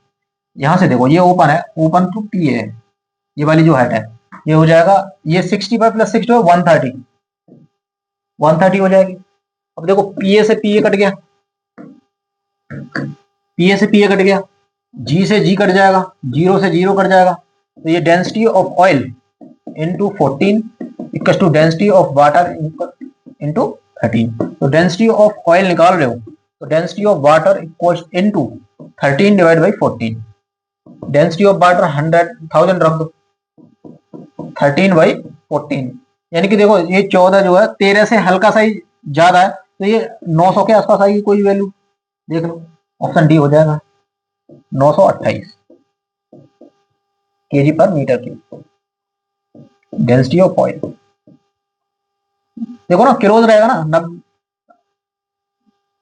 यहां से देखो ये ओपन है, ओपन टू पी है, ये वाली जो हाइट है, ये हो जाएगा, ये 65 प्लस 65 130, 130 हो जाएगी। अब देखो पी ए से पी ए कट गया, पी ए से पी ए कट गया, जी से जी कट जाएगा, जीरो से जीरो कट जाएगा। तो ये density of oil into 14 equal to density of water into 13। तो डेंसिटी ऑफ ऑयल निकाल रहे हो, तो density of water equal into 13 divide by 14। Density of water 100,000 रख दो, 13 बाई 14, यानी कि देखो ये 14 जो है 13 से हल्का सा ही ज्यादा है, तो ये 900 के आसपास आएगी कोई वैल्यू, देख लो, ऑप्शन डी हो जाएगा 928 KG per metre cube density of oil. देखो ना क्लोज रहेगा ना,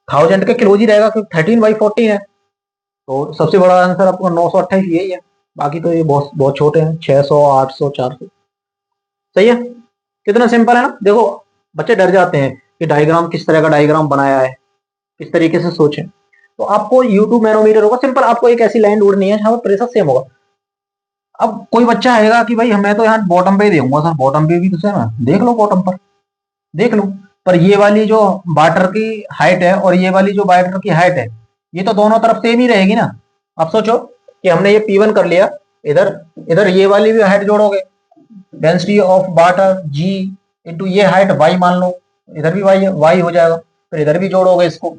1000 के क्लोज ही रहेगा, क्योंकि 13 बाई 14 है। तो सबसे बड़ा आंसर आपको 928 यही है, बाकी तो ये बहुत बहुत छोटे हैं, 600 800 400। सही है, कितना सिंपल है ना। देखो बच्चे डर जाते हैं कि डायग्राम किस तरह का डायग्राम बनाया है, किस तरीके से सोचें। तो आपको U2 मैनोमीटर होगा, सिंपल, आपको एक ऐसी लाइन ढूंढनी है जहां पर प्रेशर सेम होगा। अब कोई बच्चा आएगा कि भाई मैं तो यहाँ बॉटम पे ही देखूंगा सर, बॉटम पे भी तो सेम है, देख लो बॉटम पर, देख लो, पर ये वाली जो वाटर की हाइट है और ये वाली जो वाटर की हाइट है, ये तो दोनों तरफ सेम ही रहेगी ना। अब सोचो कि हमने ये P1 कर लिया, इधर इधर ये वाली भी हाइट जोड़ोगे, density of water G into ये हाइट y मान लो, इधर भी y हो जाएगा, फिर इधर भी जोड़ोगे इसको,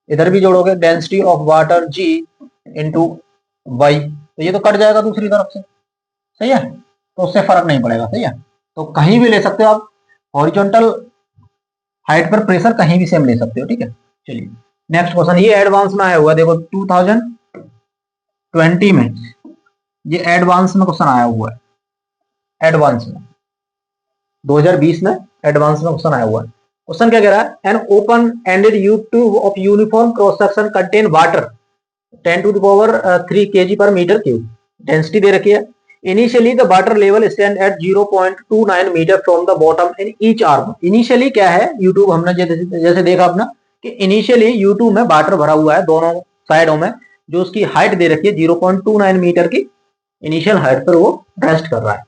इधर भी जोड़ोगे density of water G into Y, तो ये तो कट जाएगा दूसरी तरफ से। सही है, तो उससे फर्क नहीं पड़ेगा। सही है, तो कहीं भी ले सकते हो आप, हॉरिजॉन्टल हाइट पर प्रेशर कहीं भी सेम ले सकते हो। ठीक है, चलिए नेक्स्ट क्वेश्चन, ये एडवांस में आया हुआ, देखो 2020 में ये एडवांस में क्वेश्चन आया हुआ है, एडवांस में 2020 में एडवांस में क्वेश्चन आया हुआ है। क्वेश्चन क्या कह रहा है, an open ended tube of uniform cross section contain water 10 to the power 3 kg per meter cube, density दे रखी है। Initially the water level stand at 0.29 metre from the bottom in each arm. Initially क्या है, YouTube हमने जैसे देखा अपना कि इनिशियली यूट्यूब में वाटर भरा हुआ है दोनों साइडों में, जो उसकी हाइट दे रखी है 0.29 मीटर की इनिशियल हाइट पर वो रेस्ट कर रहा है।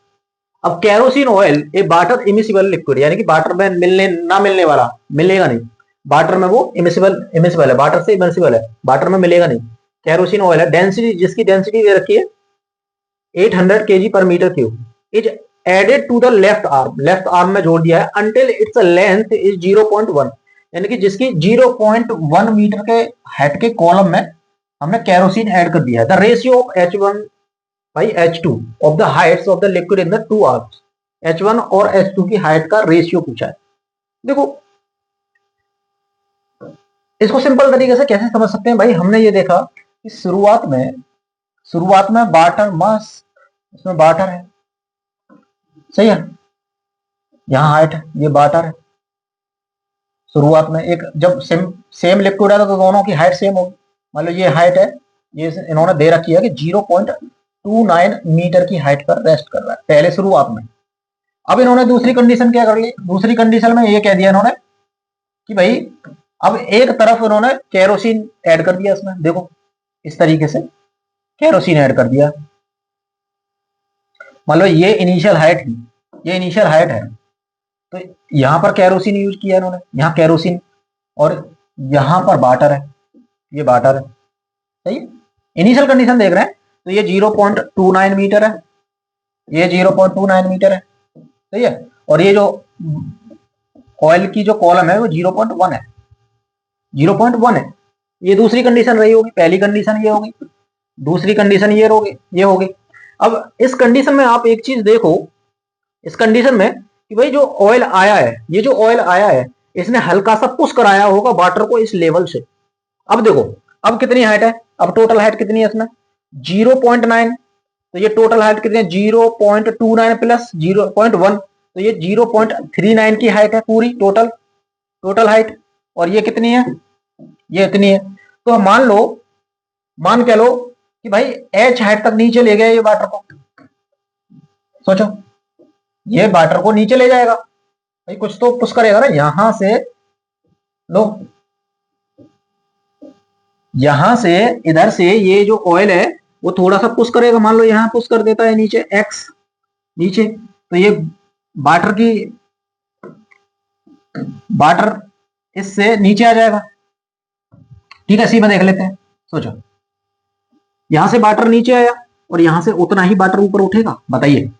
अब कैरोसिन ऑयल ए वाटर इमिसिबल लिक्विड, यानी कि वाटर में मिलने ना मिलने वाला, मिलेगा नहीं वाटर में, वो इमिसिबल है, वाटर से इमिसिबल है, वाटर में मिलेगा नहीं, कैरोसिन ऑयल है। डेंसिटी, जिसकी डेंसिटी दे रखी है 800 kg per metre cube, is added to the left arm, left arm में जोड़ दिया है, अंटिल इट्स लेंथ इज 0.1, यानी कि जिसकी 0.1 मीटर के हाइट के कॉलम में हमने कैरोसिन ऐड कर दिया है। The ratio of H1 by H2 of the Heights of the liquid in the two arms, H1 और H2 की हाइट का रेशियो पूछा है। देखो इसको सिंपल तरीके से कैसे समझ सकते हैं भाई, हमने ये देखा कि शुरुआत में वाटर मास, इसमें वाटर है, सही है, यहाँ हाइट है, ये वाटर है। शुरुआत में एक जब सेम लिक्विड है तो दोनों की हाइट सेम होगी। मान लो ये हाइट है, ये इन्होंने दे रखी है कि 0.29 मीटर की हाइट पर रेस्ट कर रहा है पहले शुरुआत में। अब इन्होंने दूसरी कंडीशन क्या कर ली, दूसरी कंडीशन में ये कह दिया इन्होंने कि भाई अब एक तरफ इन्होंने कैरोसिन ऐड कर दिया इसमें, देखो इस तरीके से कैरोसिन ऐड कर दिया, मान लो ये इनिशियल हाइट थी, ये इनिशियल हाइट है, तो यहां पर कैरोसिन यूज किया इन्होंने, यहाँ कैरोसिन, और यहां पर वाटर है, ये वाटर है, सही। इनिशियल कंडीशन देख रहे हैं, तो ये 0.29 मीटर है, ये 0.29 मीटर है, सही है। और ये जो ऑयल की जो कॉलम है वो 0.1 है, 0.1 है। ये दूसरी कंडीशन रही होगी, पहली कंडीशन ये होगी, दूसरी कंडीशन ये होगी। अब इस कंडीशन में आप एक चीज देखो, इस कंडीशन में कि भाई जो ऑयल आया है, ये जो ऑयल आया है, इसने हल्का सा पुश कराया होगा वाटर को इस लेवल से। अब देखो, अब कितनी हाइट है, अब टोटल हाइट कितनी है इसमें 0.9, तो ये टोटल हाइट कितनी है 0.29 प्लस 0.1, तो ये 0.39 की हाइट है पूरी टोटल हाइट। और ये कितनी है, ये इतनी है। तो मान के लो कि भाई एच हाइट तक नीचे ले गया ये वाटर को, सोचो ये वाटर को नीचे ले जाएगा, भाई कुछ तो पुश करेगा ना यहां से, लो यहां से इधर से ये जो ऑयल है वो थोड़ा सा पुश करेगा, मान लो यहां पुश कर देता है नीचे एक्स नीचे, तो ये वाटर इससे नीचे आ जाएगा। ठीक है, सी में देख लेते हैं, सोचो यहां से वाटर नीचे आया और यहां से उतना ही वाटर ऊपर उठेगा, बताइए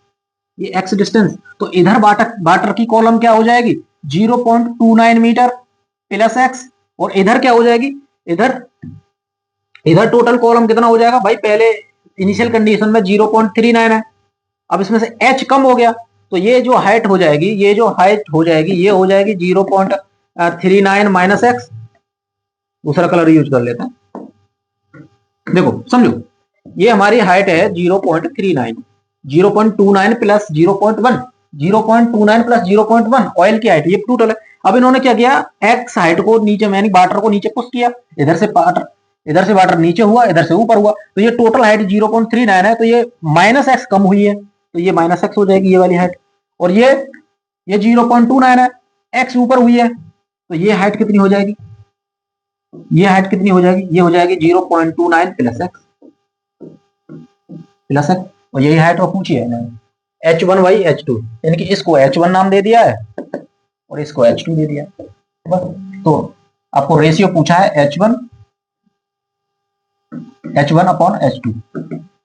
ये एक्स डिस्टेंस, तो इधर वाटर की कॉलम क्या हो जाएगी 0.29 मीटर प्लस एक्स, और इधर क्या हो जाएगी, इधर टोटल कॉलम कितना हो जाएगा भाई, पहले इनिशियल कंडीशन में 0.39 है, अब इसमें से एच कम हो गया, तो ये जो हाइट हो जाएगी, ये हो जाएगी 0.39 माइनस एक्स। दूसरा कलर यूज कर लेते हैं, देखो समझो, ये हमारी हाइट है 0.39, 0.29 प्लस 0.1, 0.29 प्लस 0.1 ऑयल की हाइट, ये टोटल है। अब इन्होंने क्या किया, एक्स हाइट को नीचे, यानी वाटर को नीचे पुश किया, इधर से वाटर नीचे हुआ, इधर से ऊपर हुआ, तो ये टोटल हाइट 0.39 है, तो ये माइनस एक्स कम हुई है, तो ये माइनस एक्स हो जाएगी ये वाली हाइट। और ये 0.29 है, एक्स ऊपर हुई है, तो ये हाइट कितनी हो जाएगी, ये हाइट कितनी हो जाएगी, ये हो जाएगी 0.29 प्लस एक्स, और यही हाइट वो पूछी है H1 बाई H2, यानी कि इसको H1 नाम दे दिया है और इसको H2 दे दिया है बस। तो आपको रेशियो पूछा है H1 अपॉन H2,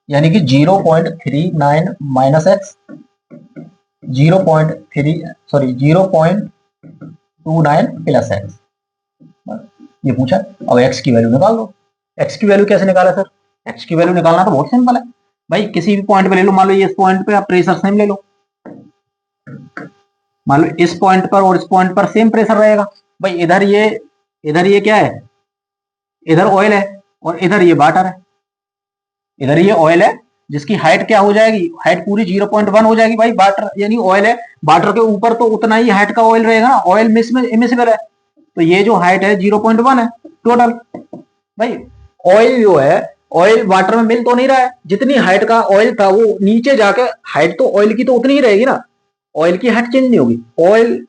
यानी कि 0.39 माइनस एक्स, 0.29 प्लस एक्स, ये पूछा। अब एक्स की वैल्यू निकाल दो। एक्स की वैल्यू कैसे निकाला सर, एक्स की वैल्यू निकालना तो बहुत सिंपल है भाई, किसी भी पॉइंट पे ले लो, मान लो ये इस पॉइंट पे आप प्रेशर सेम ले लो, मान लो इस पॉइंट पर और इस पॉइंट पर सेम प्रेशर रहेगा भाई, इधर ये क्या है, इधर ऑयल है और इधर ये वाटर है, इधर ये ऑयल है जिसकी हाइट क्या हो जाएगी, हाइट पूरी 0.1 हो जाएगी भाई, वाटर यानी ऑयल है, वाटर के ऊपर तो उतना ही हाइट का ऑयल रहेगा ना, ऑयल इमिसिबल है, तो ये जो हाइट है 0.1 है टोटल। भाई ऑयल जो है, ऑयल वाटर में मिल तो नहीं रहा है, जितनी हाइट का ऑयल था वो नीचे जाके, हाइट तो ऑयल की तो उतनी ही रहेगी ना, ऑयल की हाइट चेंज नहीं होगी, ऑयल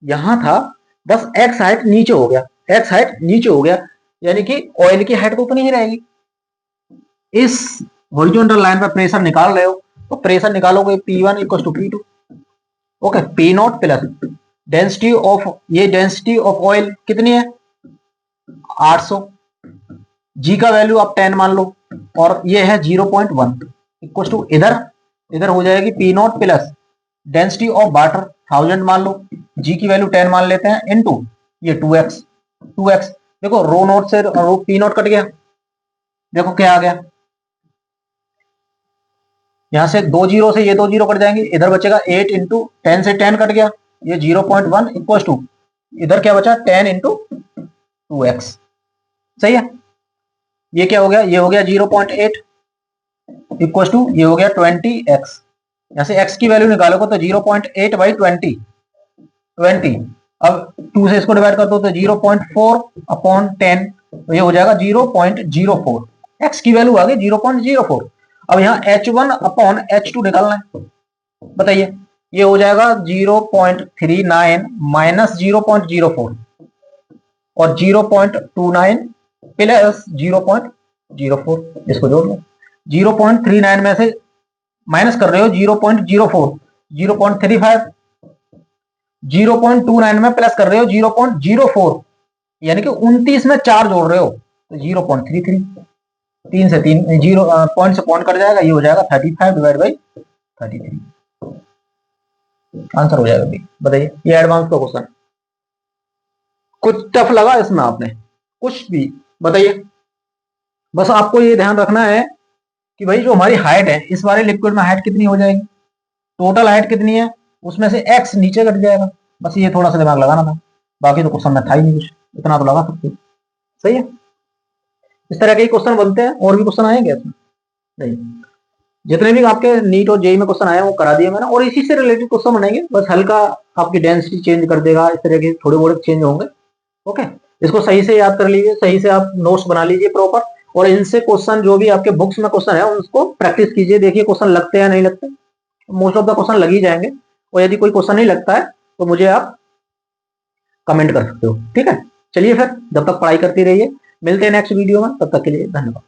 यहां था बस एक्स हाइट नीचे हो गया, यानी कि ऑयल की हाइट तो उतनी ही रहेगी। इस हॉरिजॉन्टल लाइन पर प्रेशर निकाल रहे हो, तो प्रेशर निकालोगे P1 equal to P2, okay, P0 plus density of oil कितनी है 800, जी का वैल्यू आप 10 मान लो, और ये है 0.1 इक्वल टू इधर हो जाएगी P0 plus density of water 1000 मान लो, जी की वैल्यू 10 मान लेते हैं, इनटू ये 2x, देखो रो नोट से रो P0 कट गया, देखो क्या आ गया, यहां से 2 जीरो से ये 2 जीरो कट जाएंगे, इधर बचेगा 8 इंटू 10 से 10 कट गया, ये 0.1 इक्वल टू इधर क्या बचा 10 इंटू 2x, सही है। ये क्या हो गया, ये हो गया 0.8 इक्वल टू ये हो गया 20x, यहां से x की वैल्यू निकालोगे तो 0.8 बाई 20, अब 2 से इसको डिवाइड कर दो तो 0.4 अपॉन 10, तो ये हो जाएगा 0.04, x की वैल्यू आ गई 0.04। अब यहाँ H1 अपॉन H2 निकालना है, बताइए ये हो जाएगा 0.39 माइनस 0.04 और 0.29 प्लस 0.04, इसको जोड़ लो, 0.39 में से माइनस कर रहे हो 0.04, 0.35, 0.29 में प्लस कर रहे हो 0.04, यानी कि 29 में 4 जोड़ रहे हो तो 0.33, 3 से 3 जीरो पॉइंट से पॉइंट कट जाएगा, ये हो जाएगा 35 डिवाइड बाई 33, आंसर हो जाएगा बी। बताइए, ये एडवांस का क्वेश्चन, कुछ टफ लगा इसमें आपने, कुछ भी बताइए। बस आपको ये ध्यान रखना है कि भाई जो हमारी हाइट है, इस बारे लिक्विड में हाइट कितनी हो जाएगी, टोटल हाइट कितनी है, उसमें से एक्स नीचे कट जाएगा, बस ये थोड़ा सा दिमाग लगाना था, बाकी तो क्वेश्चन में था ही नहीं कुछ, इतना तो लगा सकते। सही है, इस तरह के ही क्वेश्चन बनते हैं, और भी क्वेश्चन आएंगे इसमें नहीं, जितने भी आपके नीट और जेई में क्वेश्चन आए वो करा दिए मैंने, और इसी से रिलेटेड क्वेश्चन बनेंगे, बस हल्का आपकी डेंसिटी चेंज कर देगा, इस तरह के थोड़े बहुत चेंज होंगे। ओके, इसको सही से याद कर लीजिए, सही से आप नोट्स बना लीजिए प्रॉपर, और इनसे क्वेश्चन जो भी आपके बुक्स में क्वेश्चन है उसको प्रैक्टिस कीजिए, देखिए क्वेश्चन लगते हैं या नहीं लगते, मोस्ट ऑफ द क्वेश्चन लग ही जाएंगे, और यदि कोई क्वेश्चन नहीं लगता है तो मुझे आप कमेंट कर सकते हो, ठीक है। चलिए फिर, जब तक पढ़ाई करती रहिए, मिलते हैं नेक्स्ट वीडियो में, तब तक के लिए धन्यवाद।